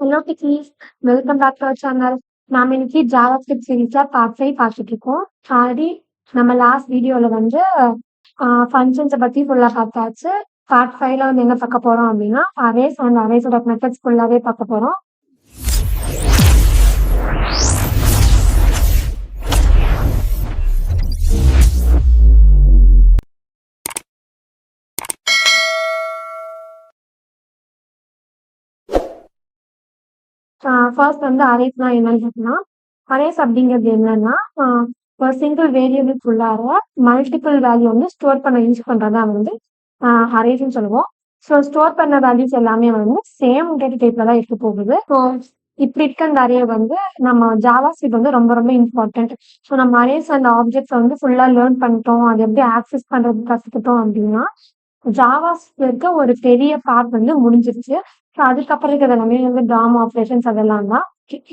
Hello techies, welcome back to our channel. நாம இன்னைக்கு Java script சீரீஸ்ல பார்ட் 5 பார்த்துட்டு இருக்கோம். ஆல்ரெடி நம்ம லாஸ்ட் வீடியோல வந்து ஃபங்க்ஷன்ஸை பத்தி ஃபுல்லா பார்த்தாச்சு. பார்ட் 5ல வந்து என்ன பார்க்க போறோம் அப்படின்னா அரேஸ் அண்ட் அரேஸோட மெத்தட்ஸ் ஃபுல்லாவே பார்க்க போறோம். ஃபர்ஸ்ட் வந்து அரேஸ்னா என்னன்னு பார்த்தீங்கன்னா, அரேஸ் அப்படிங்கிறது என்னன்னா ஒரு சிங்கிள் வேரியபிள்குள்ளார மல்டிபிள் வேல்யூ வந்து ஸ்டோர் பண்ண யூஸ் பண்றதா வந்து அரேஸ்ன்னு சொல்லுவோம். ஸோ ஸ்டோர் பண்ண வேல்யூஸ் எல்லாமே வந்து சேம் டேட்டா டைப்ல தான் இருக்க போகுது. ஸோ இப்படி இருக்க அந்த அரே வந்து நம்ம ஜாவா ஸ்கிரிப்ட் வந்து ரொம்ப ரொம்ப இம்பார்ட்டன்ட். ஸோ நம்ம அரேஸ் அந்த ஆப்ஜெக்ட்ஸை வந்து ஃபுல்லா லேர்ன் பண்ணிட்டோம், அது எப்படி ஆக்சஸ் பண்றது கற்றுக்கிட்டோம் அப்படின்னா ஜாவா இருக்க ஒரு பெரிய பார்ட் வந்து முடிஞ்சிருச்சு. ஸோ அதுக்கப்புறம் இருக்கிறது எல்லாமே வந்து டாம் ஆப்ரேஷன்ஸ் அதெல்லாம் தான்.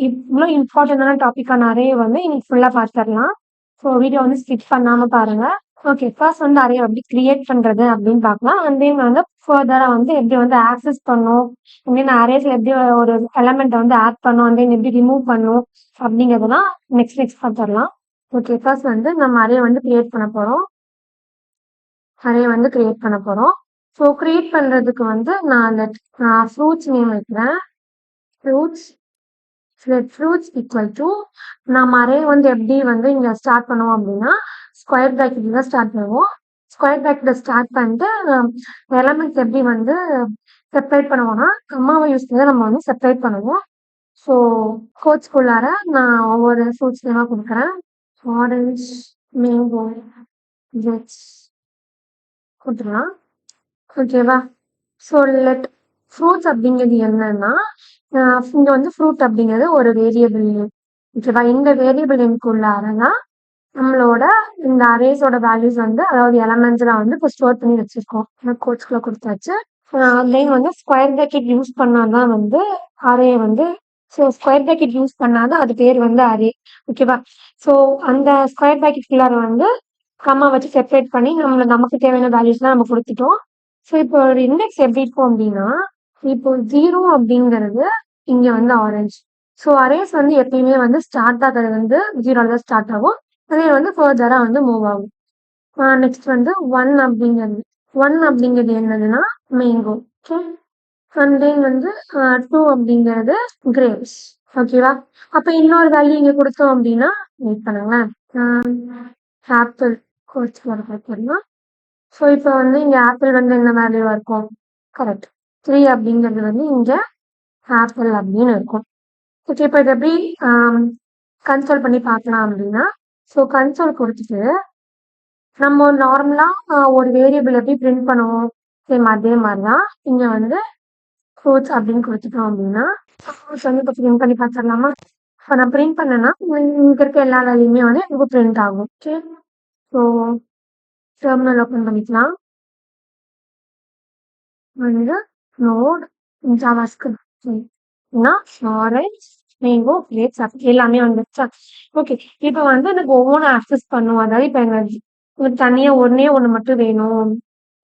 இவ்வளோ இம்பார்ட்டன்டான டாபிக்கான அரே வந்து இன்னைக்கு ஃபுல்லா பார்த்துடலாம். ஸோ வீடியோ வந்து ஸ்கிப் பண்ணாம பாருங்க. ஓகே, ஃபர்ஸ்ட் வந்து அரே எப்படி கிரியேட் பண்றது அப்படின்னு பார்க்கலாம். அண்ட் தென் வந்து ஃபர்தரா வந்து எப்படி வந்து ஆக்சஸ் பண்ணும், தென் அரேஸ்ல எப்படி ஒரு எலமெண்ட் வந்து ஆட் பண்ணும், அண்ட் தென் எப்படி ரிமூவ் பண்ணும் அப்படிங்கிறதெல்லாம் நெக்ஸ்ட் பார்த்துடலாம். ஓகே, ஃபர்ஸ்ட் வந்து நம்ம அரே வந்து கிரியேட் பண்ண போறோம். ஸோ கிரியேட் பண்றதுக்கு வந்து நான் அந்த ஃப்ரூட்ஸ் நேம் வைக்கிறேன். ஃப்ரூட்ஸ் ஈக்குவல் டு நம்ம அரே வந்து எப்படி வந்து இங்க ஸ்டார்ட் பண்ணுவோம் அப்படின்னா ஸ்கொயர் பிராக்கெட்ல தான் ஸ்டார்ட் பண்ணுவோம். ஸ்கொயர் பிராக்கெட்ல ஸ்டார்ட் பண்ணிட்டு எலமெண்ட்ஸ் எப்படி வந்து செப்பரேட் பண்ணுவோம்னா கம்மாவை யூஸ் பண்ணி நம்ம வந்து செப்பரேட் பண்ணுவோம். ஸோ கோட்ஸ்குள்ளார நான் ஒவ்வொரு ஃப்ரூட்ஸ் நேமா கொடுக்குறேன். ஆரஞ்ச், மேங்கோ, கிரேப்ஸ் கொடுத்துடலாம். ஓகேவா? ஸோ லெட் ஃப்ரூட்ஸ் அப்படிங்கிறது என்னன்னா இங்க வந்து ஃப்ரூட் அப்படிங்கிறது ஒரு வேரியபிள் நேம். ஓகேவா? இந்த வேரியபிள் நேம்குள்ளாரதான் நம்மளோட இந்த அரேஸோட வேல்யூஸ் வந்து அதாவது எலமெண்ட்ஸ்லாம் வந்து இப்போ ஸ்டோர் பண்ணி வச்சிருக்கோம். கோட்ஸ்குள்ள கொடுத்தாச்சு. தென் வந்து ஸ்கொயர் பிராக்கெட் யூஸ் பண்ணாதான் வந்து அரே வந்து ஸோ ஸ்கொயர் பிராக்கெட் யூஸ் பண்ணாதான் அது பேர் வந்து அரே. ஓகேவா? ஸோ அந்த ஸ்கொயர் பிராக்கெட்குள்ளார வந்து கம்மா வச்சு செப்பரேட் பண்ணி நமக்கு தேவையான வேல்யூஸ்லாம் நம்ம கொடுத்துட்டோம். ஸோ இப்போ ஒரு இண்டெக்ஸ் எப்படி இருக்கும் அப்படின்னா இப்போ 0 அப்படிங்கிறது இங்க வந்து ஆரஞ்சு. ஸோ அரேஸ் வந்து எப்பயுமே வந்து ஸ்டார்ட் ஆகிறது வந்து 0ல தான் ஸ்டார்ட் ஆகும். அதே வந்து ஃபர்தரா வந்து மூவ் ஆகும். நெக்ஸ்ட் வந்து 1 அப்படிங்கிறது என்னதுன்னா மேங்கோ. ஓகே, அண்ட் தென் வந்து 2 அப்படிங்கிறது கிரேப்ஸ். ஓகேவா? அப்ப இன்னொரு வேல்யூ இங்க கொடுத்தோம் அப்படின்னா வெயிட் பண்ணுங்களேன். ஆப்பிள் கோர்ஸ் வரலாம். ஸோ இப்போ வந்து இங்க ஆப்பிள் வந்து என்ன வேல்யூவா இருக்கும்? கரெக்ட், 3 அப்படிங்கிறது வந்து இங்க ஆப்பிள் அப்படின்னு இருக்கும். ஓகே, இப்போ இதை எப்படி கன்சோல் பண்ணி பார்க்கலாம் அப்படின்னா ஸோ கன்சோல் கொடுத்துட்டு நம்ம நார்மலா ஒரு வேரியபிள் எப்படி பிரிண்ட் பண்ணுவோம் சேம் அதே மாதிரிதான் இங்க வந்து ஃப்ரூட்ஸ் அப்படின்னு கொடுத்துட்டோம் அப்படின்னா ஃப்ரூட்ஸ் வந்து இப்போ பிரிண்ட் பண்ணி பார்த்துடலாமா? இப்போ நான் பிரிண்ட் பண்ணேன்னா இங்க இருக்க எல்லா வேல்யூமே வந்து எனக்கு பிரிண்ட் ஆகும். ஓகே, ஸோ டெர்மினல் ஓப்பன் பண்ணிக்கலாம். வந்து node JavaScript orange, mango, grapes எல்லாமே வந்துருச்சா? ஓகே, இப்போ வந்து எனக்கு ஒவ்வொன்றும் ஆக்சஸ் பண்ணும். அதாவது இப்போ எனக்கு தனியா ஒன்னே ஒன்று மட்டும் வேணும்.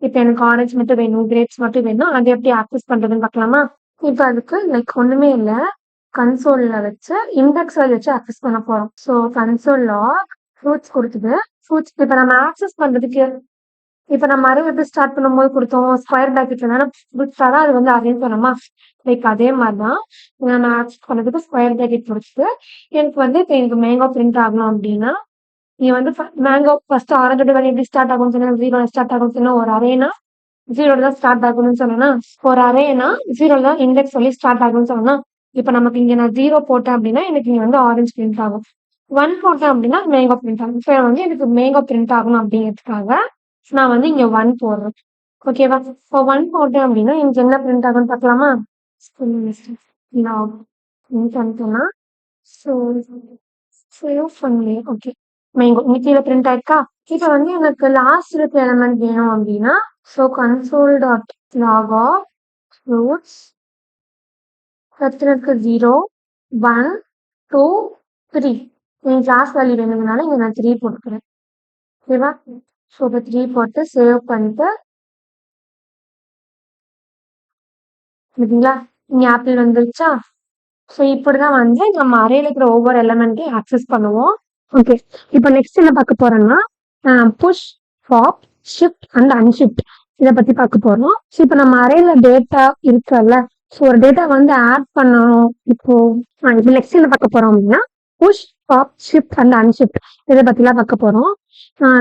இப்போ எனக்கு ஆரஞ்சு மட்டும் வேணும், கிரேப்ஸ் மட்டும் வேணும், அதை எப்படி ஆக்சஸ் பண்றதுன்னு பார்க்கலாமா? இப்போ அதுக்கு லைக் ஒண்ணுமே இல்லை, கன்சோல்ல வச்சு இண்டெக்ஸ் வச்சு ஆக்சஸ் பண்ண போறோம். ஸோ கன்சோல் லாக் ஃப்ரூட்ஸ் கொடுத்துட்டு ஃப்ரூட்ஸ் இப்போ நம்ம ஆக்சஸ் பண்றதுக்கு இப்ப நம்ம அரே எப்படி ஸ்டார்ட் பண்ணும்போது கொடுத்தோம் ஸ்கொயர் பிராக்கெட்ல ஃப்ரூட்ஸாக அது வந்து அரேஞ்ச் பண்ணோமா? லைக் அதே மாதிரிதான் நம்ம ஆக்சஸ் பண்ணதுக்கு ஸ்கொயர் பிராக்கெட் கொடுத்துட்டு எனக்கு வந்து இப்போ எனக்கு மேங்கோ பிரிண்ட் ஆகணும் அப்படின்னா நீ வந்து மேங்கோ ஃபர்ஸ்ட் ஆரஞ்சோட வேலை எப்படி ஸ்டார்ட் ஆகும்னு சொன்னா 0 ஸ்டார்ட் ஆகும்னு சொன்னா ஒரு அரேனா 0 தான் ஸ்டார்ட் ஆகணும்னு சொன்னா ஒரு அரேனா 0 தான் இண்டெக்ஸ் சொல்லி ஸ்டார்ட் ஆகும்னு சொன்னா இப்ப நமக்கு இங்க நான் 0 போட்டேன் அப்படின்னா எனக்கு இங்க வந்து ஆரஞ்சு பிரிண்ட் ஆகும். 1 போட்டேன் அப்படின்னா மேங்கோ பிரிண்ட் ஆகும். இப்போ வந்து எனக்கு மேங்கோ பிரிண்ட் ஆகணும் அப்படிங்கிறதுக்காக நான் வந்து இங்க 1 போடுறேன். ஓகேவா? இப்போ 1 போட்டேன் அப்படின்னா இங்க என்ன பிரிண்ட் ஆகும்னு பார்க்கலாமா? ஓகே, மேங்கோ இங்க கீழே பிரிண்ட் ஆயிருக்கா? இப்ப வந்து எனக்கு லாஸ்ட் இருக்க எலமெண்ட் வேணும் அப்படின்னா so console dot log of fruits இருக்கு 0, 1, 2, 3. எனக்கு லாஸ்ட் வேல்யூ வேணுங்கனால இங்க நான் 3 போட்டுக்கிறேன். ஓகேவா? ஸோ இப்போ 3 போட்டு சேவ் பண்ணிட்டு பார்த்தீங்களா இங்க ஆப்பிள் வந்துருச்சா? ஸோ இப்படிதான் வந்து நம்ம அரேல இருக்கிற ஒவ்வொரு எலமெண்ட்டையும் ஆக்சஸ் பண்ணுவோம். ஓகே, இப்போ நெக்ஸ்ட் என்ன பார்க்க போறோம்னா push, pop, shift and unshift இதை பத்தி பார்க்க போறோம். ஸோ இப்போ நம்ம அரேல டேட்டா இருக்குல்ல, ஸோ ஒரு டேட்டா வந்து ஆட் பண்ணணும். இப்போ நெக்ஸ்ட் என்ன பார்க்க போறோம் அப்படின்னா push, pop, shift and unshift இதை பத்திலாம் பார்க்க போறோம்.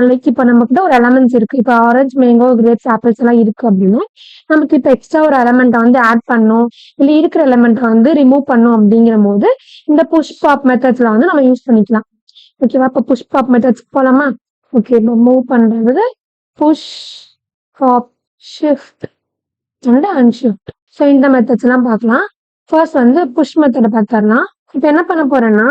லைக் இப்போ நம்ம கிட்ட ஒரு எலமெண்ட்ஸ் இருக்கு. இப்போ ஆரஞ்சு, மேங்கோ, கிரேப்ஸ், ஆப்பிள்ஸ் எல்லாம் இருக்கு அப்படின்னா நமக்கு இப்போ எக்ஸ்ட்ரா ஒரு எலமெண்ட்டை வந்து ஆட் பண்ணணும், இல்லை இருக்கிற எலமெண்ட்டை வந்து ரிமூவ் பண்ணும் அப்படிங்கிற போது இந்த புஷ் பாப் மெத்தட்ஸ்ல வந்து நம்ம யூஸ் பண்ணிக்கலாம். ஓகேவா, இப்போ புஷ் பாப் மெத்தட்ஸ் போலாமா? ஓகே, இப்போ மூவ் பண்றது push, pop, shift and unshift. So இந்த மெத்தட்ஸ் எல்லாம் பார்க்கலாம். ஃபர்ஸ்ட் வந்து புஷ் மெத்தடை பார்த்துடலாம். இப்போ என்ன பண்ண போறேன்னா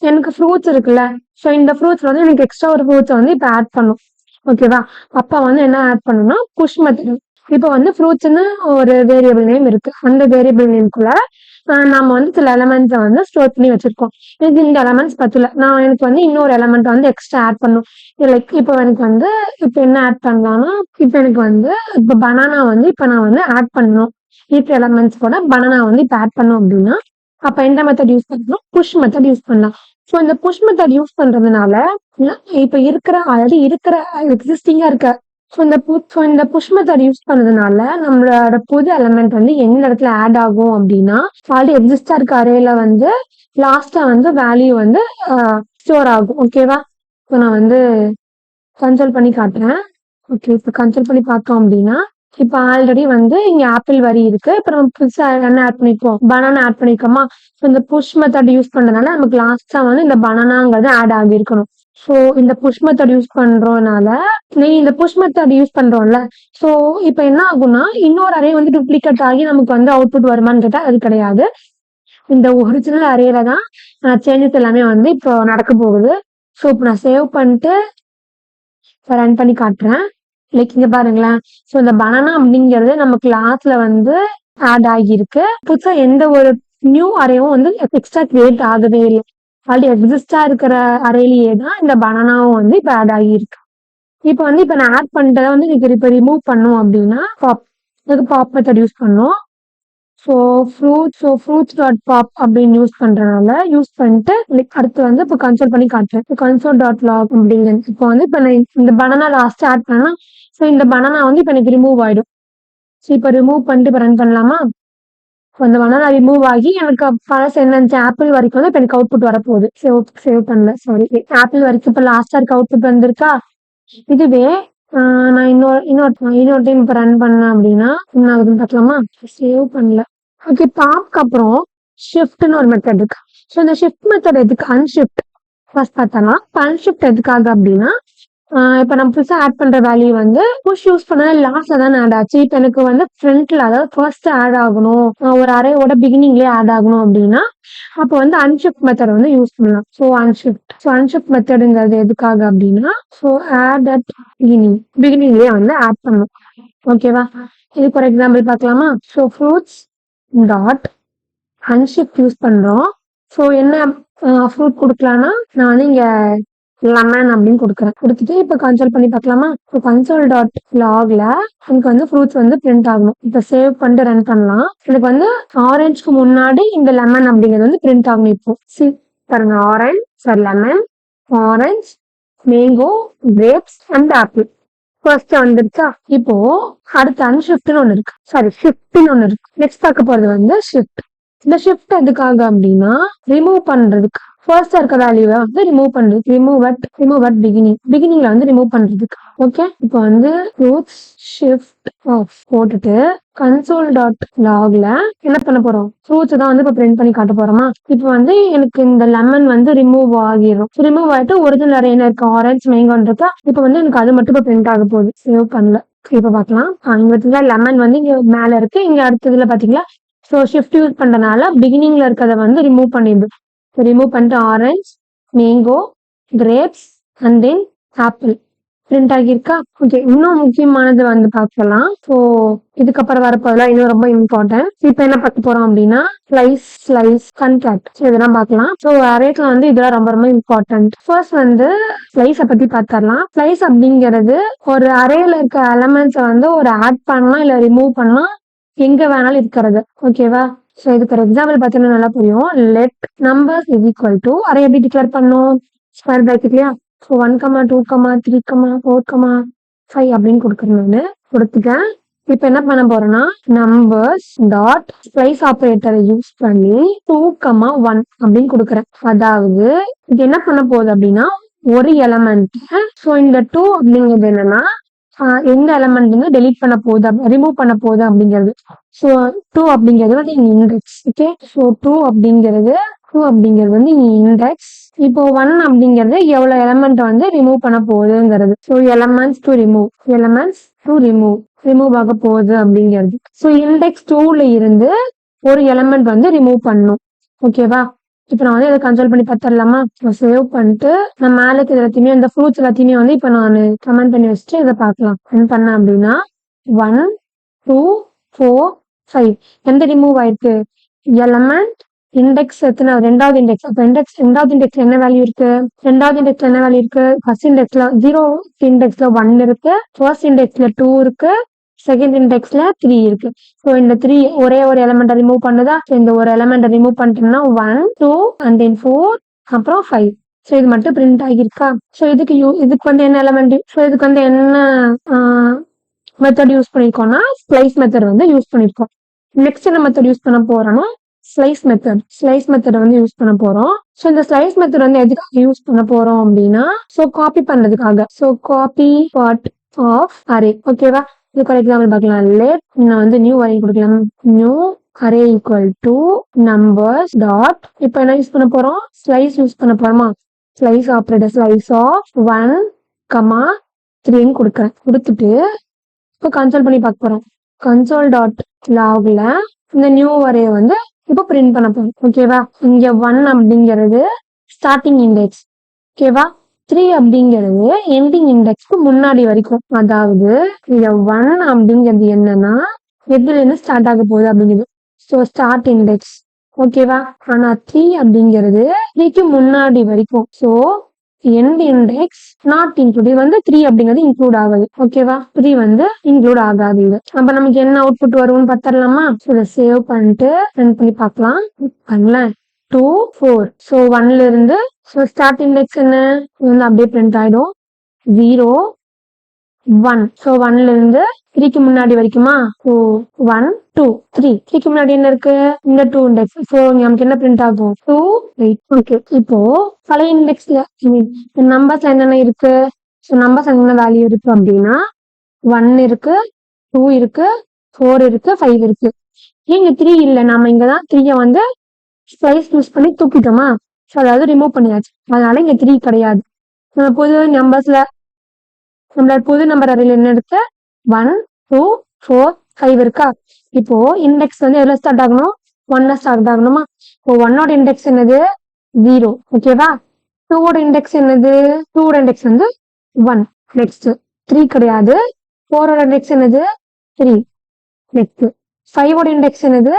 எனக்கு ஃப்ரூட்ஸ் இருக்குல்ல, ஸோ இந்த ஃப்ரூட்ஸ்ல வந்து எனக்கு எக்ஸ்ட்ரா ஒரு ஃப்ரூட்ஸ் வந்து இப்போ ஆட் பண்ணும். ஓகேவா, அப்பா வந்து என்ன ஆட் பண்ணணும்னா புஷ் மெத்தட். இப்போ வந்து ஃப்ரூட்ஸ்னு ஒரு வேரியபிள் நேம் இருக்கு. அந்த வேரியபிள் நேம்குள்ள நம்ம வந்து சில எலமெண்ட்ஸை வந்து ஸ்டோர் பண்ணி வச்சிருக்கோம். எனக்கு இந்த எலமெண்ட்ஸ் பத்தல, நான் எனக்கு வந்து இன்னொரு எலமெண்ட் வந்து எக்ஸ்ட்ரா ஆட் பண்ணும். லைக் இப்போ எனக்கு வந்து இப்போ என்ன ஆட் பண்ணலாம்னா இப்போ எனக்கு வந்து இப்போ பனானா வந்து இப்போ நான் வந்து ஆட் பண்ணணும். இருக்கிற எலமெண்ட்ஸ் கூட பனானா வந்து இப்போ ஆட் பண்ணும் அப்படின்னா அப்ப எந்த மெத்தட் யூஸ் பண்ணணும்? புஷ் மெத்தட் யூஸ் பண்ணலாம். ஸோ இந்த புஷ் மெத்தட் யூஸ் பண்றதுனால இப்ப இருக்கிற ஆல்ரெடி இருக்கிற எக்ஸிஸ்டிங்கா இருக்க இந்த புஷ் மெத்தட் யூஸ் பண்ணதுனால நம்மளோட புது எலமெண்ட் வந்து எந்த இடத்துல ஆட் ஆகும் அப்படின்னா ஆல்ரெடி எக்ஸிஸ்டா இருக்க அரேல வந்து லாஸ்டா வந்து வேல்யூ வந்து ஸ்டோர் ஆகும். ஓகேவா, இப்போ நான் வந்து கன்சோல் பண்ணி காட்டுறேன். ஓகே, இப்போ கன்சோல் பண்ணி பார்த்தோம் அப்படின்னா இப்ப ஆல்ரெடி வந்து இங்க ஆப்பிள் வரி இருக்கு. இப்ப நம்ம புதுசா என்ன ஆட் பண்ணிப்போம்? பனானா ஆட் பண்ணிருக்கோமா? இந்த புஷ் மெத்தட் யூஸ் பண்றதுனால நமக்கு லாஸ்டா வந்து இந்த பனானாங்கிறது ஆட் ஆகிருக்கணும். ஸோ இந்த புஷ் மெத்தட் யூஸ் பண்றதுனால இந்த புஷ் மெத்தட் யூஸ் பண்றோம்ல, ஸோ இப்ப என்ன ஆகும்னா இன்னொரு அரே வந்து டூப்ளிகேட் ஆகி நமக்கு வந்து அவுட்புட் வருமானு கேட்டா அது கிடையாது. இந்த ஒரிஜினல் அரேல தான் சேஞ்சஸ் எல்லாமே வந்து இப்போ நடக்க போகுது. ஸோ இப்போ நான் சேவ் பண்ணிட்டு ரன் பண்ணி காட்டுறேன். லைக் இங்க பாருங்களேன், ஸோ இந்த பனானா அப்படிங்கிறது நம்ம கிளாஸ்ல வந்து ஆட் ஆகியிருக்கு. புதுசா எந்த ஒரு நியூ அரேவும் வந்து எக்ஸ்ட்ரா கிரியேட் ஆகவே இல்லை. ஆல்ரெடி எக்ஸிஸ்டா இருக்கிற அரேலியே தான் இந்த பனானாவும் வந்து இப்போ ஆட் ஆகியிருக்கு. இப்போ வந்து இப்போ நான் ஆட் பண்ணிட்டதை வந்து எனக்கு இப்போ ரிமூவ் பண்ணும் அப்படின்னா பாப் மெத்தட் யூஸ் பண்ணும். ஸோ ஃப்ரூட்ஸ் டாட் பாப் அப்படின்னு யூஸ் பண்ணிட்டு அடுத்து வந்து இப்போ கன்சோல் பண்ணி காட்டுறேன். கன்சோல் டாட் லாக் அப்படிங்கிறது இப்போ வந்து இப்போ நான் இந்த பனானா லாஸ்ட் ஆட் பண்ணா ஸோ இந்த பனானா வந்து இப்போ எனக்கு ரிமூவ் ஆயிடும். ஸோ இப்போ ரிமூவ் பண்ணிட்டு இப்போ ரன் பண்ணலாமா? அந்த பனானா ரிமூவ் ஆகி எனக்கு பழசு என்ன ஆப்பிள் வரைக்கும் வந்து இப்போ எனக்கு அவுட்புட் வரப்போகுது. சேவ் பண்ணல, சாரி. ஆப்பிள் வரைக்கும் இப்போ லாஸ்டா இருக்க அவுட்புட் வந்திருக்கா? இதுவே நான் இன்னொரு டைம் இப்போ ரன் பண்ணேன் அப்படின்னா என்ன ஆகுதுன்னு பார்க்கலாமா? சேவ் பண்ணல. ஓகே, பாப்க்கு அப்புறம் ஷிஃப்ட்னு ஒரு மெத்தட் இருக்கு. ஸோ இந்த ஷிஃப்ட் மெத்தட் எதுக்கு? அன்ஷிஃப்ட் ஃபர்ஸ்ட் பார்த்தலாம். அன்ஷிஃப்ட் எதுக்காக அப்படின்னா இப்ப நம்ம புதுசா ஆட் பண்ற வேல்யூ வந்து புஷ் யூஸ் பண்ணாலும் லாஸ்ட்ல தான் ஆட் ஆச்சு. இப்ப எனக்கு வந்து ஃப்ரண்ட்ல அதாவது ஃபர்ஸ்ட் ஆட் ஆகணும், ஒரு அரேயோட பிகினிங்லயே ஆட் ஆகணும் அப்படின்னா அப்போ வந்து அன்ஷிஃப்ட் மெத்தட் வந்து யூஸ் பண்ணலாம். அன்ஷிஃப்ட் மெத்தடுங்கிறது எதுக்காக அப்படின்னா ஆட் அட் பிகினிங்லயே வந்து ஆட் பண்ணும். ஓகேவா, இதுக்கு ஒரு எக்ஸாம்பிள் பார்க்கலாமா? ஃப்ரூட்ஸ் டாட் அன்ஷிஃப்ட் யூஸ் பண்றோம். என்ன ஃப்ரூட் கொடுக்கலாம்னா நான் வந்து இங்க லெமன் அப்படின்னு கொடுத்துட்டு இப்ப கன்சோல் பண்ணி பார்க்கலாமா? கன்சோல் டாட் லாக்ல எனக்கு வந்து ஃப்ரூட்ஸ் வந்து பிரிண்ட் ஆகணும். இப்ப சேவ் பண்ணிட்டு ரன் பண்ணலாம். எனக்கு வந்து ஆரஞ்சுக்கு முன்னாடி இந்த லெமன் அப்படிங்கிறது வந்து பிரிண்ட் ஆகணும். இப்போ பாருங்க, lemon, orange, mango, grapes and apple first வந்துருச்சா? இப்போ அடுத்து அன்ஷிஃப்ட்னு ஒண்ணு இருக்கு, ஷிஃப்ட்னு ஒண்ணு இருக்கு. நெக்ஸ்ட் பார்க்க போறது வந்து ஷிஃப்ட். இந்த ஷிஃப்ட் எதுக்காக அப்படின்னா ரிமூவ் பண்றதுக்கு. ஃபர்ஸ்ட் இருக்க வேல்யூவை வந்து ரிமூவ் பண்றதுக்கு. ரிமூவ் அட் பிகினிங்ல வந்து ரிமூவ் பண்றதுக்கு. ஓகே, இப்போ வந்து ஃப்ரூட்ஸ் ஷிஃப்ட் ஆஃப் போட்டுட்டு கன்சோல் டாட் லாக்ல என்ன பண்ண போறோம்? ஃப்ரூட்ஸ் தான் வந்து இப்போ பிரிண்ட் பண்ணி காட்ட போறோமா? இப்போ வந்து எனக்கு இந்த லெமன் வந்து ரிமூவ் ஆகிரும். ரிமூவ் ஆயிட்டு ஒரிஜினல் அரேல இருக்க ஆரஞ்சு, மேங்கோன்னு இருக்கா? இப்போ வந்து எனக்கு அது மட்டும் இப்போ பிரிண்ட் ஆக போகுது. சேவ் பண்ணல. இப்ப பாக்கலாம், இங்க லெமன் வந்து இங்க மேல இருக்கு, இங்க அடுத்ததுல பாத்தீங்களா? ஷிஃப்ட் யூஸ் பண்றதுனால பிகினிங்ல இருக்கிறத வந்து ரிமூவ் பண்ணிடுது. ரிமூவ் பண்ணிட்டு orange, mango, grapes and then apple print ஆகியிருக்கா? ஓகே, இன்னும் முக்கியமானது வந்து பார்க்கலாம். இதுக்கப்புறம் வரப்போதெல்லாம் இன்னும் ரொம்ப இம்பார்ட்டன்ட். இப்ப என்ன பார்க்க போறோம் அப்படின்னா ஸ்லைஸ் கன்கேட் இதெல்லாம் பார்க்கலாம். அரேட்ல வந்து இதெல்லாம் ரொம்ப ரொம்ப இம்பார்ட்டன்ட். ஃபர்ஸ்ட் வந்து ஸ்லைஸை பத்தி பார்த்துடலாம். ஸ்லைஸ் அப்படிங்கிறது ஒரு அரேல இருக்க எலமெண்ட்ஸை வந்து ஒரு ஆட் பண்ணலாம் இல்ல ரிமூவ் பண்ணலாம், எங்க வேணாலும் இருக்கிறது. ஓகேவா? ஸோ இதுக்கு ஒரு எக்ஸாம்பிள் பார்த்தீங்கன்னா நல்லா புரியும். Let numbers is equal to array எப்படி டிக்ளேர் பண்ணோம்? ஸ்கொயர் பிராக்கெட்லயா? ஸோ 1, 2, 3, 4, 5 அப்படின்னு கொடுக்குறேன். கொடுத்துட்டேன். இப்ப என்ன பண்ண போறேன்னா நம்பர்ஸ் டாட் ஸ்ப்ளைஸ் ஆபரேட்டரை யூஸ் பண்ணி 2, 1 அப்படின்னு கொடுக்குறேன். அதாவது இது என்ன பண்ண போகுது அப்படின்னா ஒரு எலமெண்ட். ஸோ இந்த 2 அப்படிங்கிறது என்னன்னா எந்த எலமெண்ட் வந்து டெலீட் பண்ண போகுது, ரிமூவ் பண்ண போகுது அப்படிங்கிறது. ஸோ 2 அப்படிங்கிறது வந்து இண்டெக்ஸ். ஓகே, ஸோ 2 அப்படிங்கிறது வந்து இண்டெக்ஸ். இப்போ 1 அப்படிங்கிறது எவ்வளவு எலமெண்ட் வந்து ரிமூவ் பண்ண போகுதுங்கிறது. ஸோ எலமெண்ட்ஸ் டு ரிமூவ் ஆக போகுது அப்படிங்கிறது. ஸோ இண்டெக்ஸ் 2ல இருந்து ஒரு எலமெண்ட் வந்து ரிமூவ் பண்ணும். ஓகேவா? இப்ப நான் வந்து இதை கன்சோல் பண்ணி பார்த்துடலாமா? சேவ் பண்ணிட்டு நான் மேலுக்கு எல்லாத்தையுமே இந்த ஃப்ரூட்ஸ் எல்லாத்தையுமே வந்து இப்ப நான் கமெண்ட் பண்ணி வச்சுட்டு இதை பார்க்கலாம். என்ன பண்ணேன் அப்படின்னா 1, 2, 4, 5 எந்த ரிமூவ் ஆயிருக்கு? எலமெண்ட் இண்டெக்ஸ் எத்தனை? ரெண்டாவது இண்டெக்ஸ். அப்ப ரெண்டாவது இண்டெக்ஸ்ல என்ன வேல்யூ இருக்கு? ஃபர்ஸ்ட் இண்டெக்ஸ்ல 0 இண்டெக்ஸ்ல 1 இருக்கு, ஃபர்ஸ்ட் இண்டெக்ஸ்ல 2 இருக்கு, செகண்ட் இண்டெக்ஸ்ல 3 இருக்கு. ஸோ இந்த 3 ஒரே ஒரு எலமெண்ட் ரிமூவ் பண்ணுதா? இந்த ஒரு எலமெண்ட் ரிமூவ் பண்ணிட்டோம்னா 1, 2 and then 4 அப்புறம் 5. ஸோ இது மட்டும் பிரிண்ட் ஆகிருக்கா? ஸோ இதுக்கு வந்து என்ன எலமெண்ட்? ஸோ இதுக்கு வந்து என்ன மெத்தட் யூஸ் பண்ணிருக்கோம்னா ஸ்ப்ளைஸ் மெத்தட் வந்து யூஸ் பண்ணிருக்கோம். நெக்ஸ்ட் என்ன மெத்தட் யூஸ் பண்ண போறோம்னா ஸ்லைஸ் மெத்தட் வந்து யூஸ் பண்ண போறோம். ஸோ இந்த ஸ்லைஸ் மெத்தட் வந்து எதுக்காக யூஸ் பண்ண போறோம் அப்படின்னா ஸோ காப்பி பண்றதுக்காக. So copy part of array. ஓகேவா? இதுக்கு ஒரு எக்ஸாம்பிள் பார்க்கலாம். லெட் நான் வந்து நியூ அரே கொடுக்கலாம். New array equal to numbers dot இப்போ என்ன யூஸ் பண்ண போறோம்? ஸ்லைஸ் யூஸ் பண்ண போறோமா? ஸ்லைஸ் ஆப்ரேட்டர் ஸ்லைஸ் ஆஃப் 1, 3 கொடுக்குறேன். கொடுத்துட்டு இப்போ கன்சோல் பண்ணி பார்க்க போறோம். கன்சோல் டாட் லாக்ல இந்த நியூ அரே வந்து இப்போ பிரிண்ட் பண்ண போறோம். ஓகேவா? இங்க 1 அப்படிங்கிறது ஸ்டார்டிங் இண்டெக்ஸ். ஓகேவா? 3 அப்படிங்கிறது எண்டிங் இண்டெக்ஸ்க்கு முன்னாடி வரைக்கும். அதாவது இங்க 1 அப்படிங்கிறது என்னன்னா எதுல இருந்து ஸ்டார்ட் ஆக போகுது அப்படிங்கிறது. So start index. ஓகேவா? ஆனா 3 அப்படிங்கிறது 3க்கு முன்னாடி வரைக்கும். So end index not include. இது வந்து 3 அப்படிங்கிறது இன்க்ளூட் ஆகுது. ஓகேவா? 3 வந்து இன்க்ளூட் ஆகாது. அப்ப நமக்கு என்ன அவுட்புட் வரும்னு பார்த்துடலாமா? இதை சேவ் பண்ணிட்டு ரன் பண்ணி பார்க்கலாம். பண்ணலாம் 2, 4. ஸோ 1ல இருந்து ஸோ ஸ்டார்ட் இண்டெக்ஸ் என்ன வந்து அப்படியே பிரிண்ட் ஆயிடும். 0, 1. ஸோ 1ல இருந்து 3க்கு முன்னாடி வரைக்குமா? ஸோ 1, 2, 3. 3க்கு முன்னாடி என்ன இருக்கு? இந்த 2 இண்டெக்ஸ். ஸோ நமக்கு என்ன பிரிண்ட் ஆகும்? 2, 8. ஓகே, இப்போ பழைய இண்டெக்ஸ்ல நம்பர்ஸ்ல என்னென்ன இருக்கு? ஸோ நம்பர்ஸ் என்ன வேல்யூ இருக்கு அப்படின்னா 1 இருக்கு, 2 இருக்கு, 4 இருக்கு, 5 இருக்கு. இங்க 3 இல்ல. நம்ம இங்கதான் 3 வந்து ஸ்லைஸ் யூஸ் பண்ணி தூக்கிட்டோமா? ஸோ அதாவது ரிமூவ் பண்ணியாச்சு. அதனால இங்க 3 கிடையாது. நம்ம புது நம்பர்ஸ்ல நம்மளோட புது நம்பர் அறையில என்ன இருக்கு? 1, 2, 4, 5 இருக்கா? இப்போ இண்டெக்ஸ் வந்து எவ்வளவு ஸ்டார்ட் ஆகணும்? 1ல ஸ்டார்ட் ஆகணுமா? இப்போ 1ஓட இண்டெக்ஸ் என்னது? 0. ஓகேவா? 2ஓட இண்டெக்ஸ் என்னது? 2ஓட இண்டெக்ஸ் வந்து 1. நெக்ஸ்ட் 3 கிடையாது. 4ஓட இண்டெக்ஸ் என்னது? 3. நெக்ஸ்ட் 5ஓட இண்டெக்ஸ் என்னது?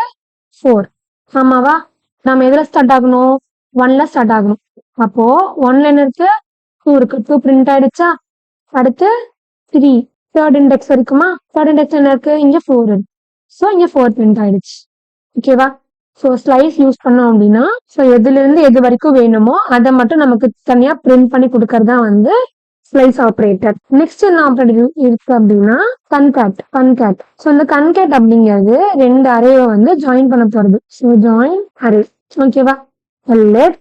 4. ஆமாவா? நம்ம எதுல ஸ்டார்ட் ஆகணும்? 1ல ஸ்டார்ட் ஆகணும். அப்போ 1ல என்ன இருக்கு? 2 இருக்கு. 2 பிரிண்ட் ஆயிடுச்சா? அடுத்து 3 தேர்ட் இண்டெக்ஸ் வரைக்குமா? தேர்ட் இண்டெக்ஸ் என்ன இருக்கு? இங்க 4 இருக்கு. ஸோ இங்க 4 பிரிண்ட் ஆயிடுச்சு. ஓகேவா? ஸோ ஸ்லைஸ் யூஸ் பண்ணோம் அப்படின்னா ஸோ எதுல இருந்து எது வரைக்கும் வேணுமோ அதை மட்டும் நமக்கு தனியா பிரிண்ட் பண்ணி கொடுக்கறதா வந்து ஸ்லைஸ் ஆப்ரேட்டர். நெக்ஸ்ட் என்ன ஆப்ரேட்டர் இருக்கு அப்படின்னா கன்கேட். ஸோ இந்த கன்கேட் அப்படிங்கிறது 2 அரேவை வந்து ஜாயின் பண்ண போறது. So join array. ஓகேவா? லெட்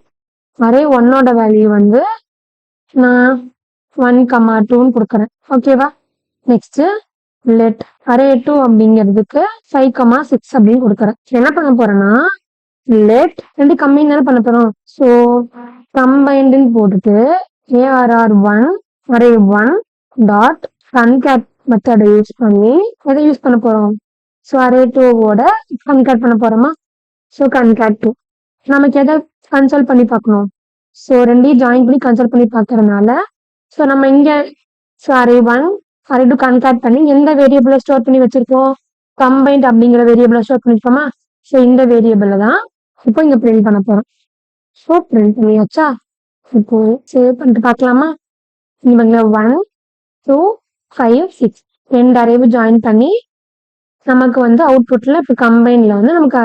அரே 1ஓட வேல்யூ வந்து நான் 1, 2 கொடுக்குறேன். ஓகேவா? நெக்ஸ்ட் லெட் அரே 2 அப்படிங்கிறதுக்கு 5, 6 அப்படின்னு கொடுக்குறேன். என்ன பண்ண போறேன்னா லெட் 2 கம்பைன் தானே பண்ண போறோம். ஸோ கம்பைன்டுன்னு போட்டுட்டு ARR1 அரே 1 டாட் கன்கேட் மெத்தடை யூஸ் பண்ணி எதை யூஸ் பண்ண போறோம்? ஸோ அரே 2ஓட கன்கேட் பண்ண போறோமா? ஸோ கன்கேட் 2 நமக்கு எதை கன்சோல் பண்ணி பார்க்கணும்? ஸோ 2 ஜாயின் பண்ணி கன்சோல் பண்ணி பார்க்கறதுனால ஸோ நம்ம இங்க ஸோ அரே 1 அரே 2 கன்கேட் பண்ணி எந்த வேரியபிளை ஸ்டோர் பண்ணி வச்சிருக்கோம்? கம்பைன்ட் அப்படிங்கிற வேரியபிளை ஸ்டோர் பண்ணிருக்கோமா? ஸோ இந்த வேரியபிளை தான் இப்போ இங்க பிரிண்ட் பண்ண போறோம். ஸோ பிரிண்ட் பண்ணியாச்சா? இப்போ சேவ் பண்ணிட்டு பார்க்கலாமா? இவங்க 1, 2, 5, 6 2 அரேவை ஜாயின் பண்ணி நமக்கு வந்து அவுட்புட்ல இப்போ கம்பைன்ல வந்து நமக்கு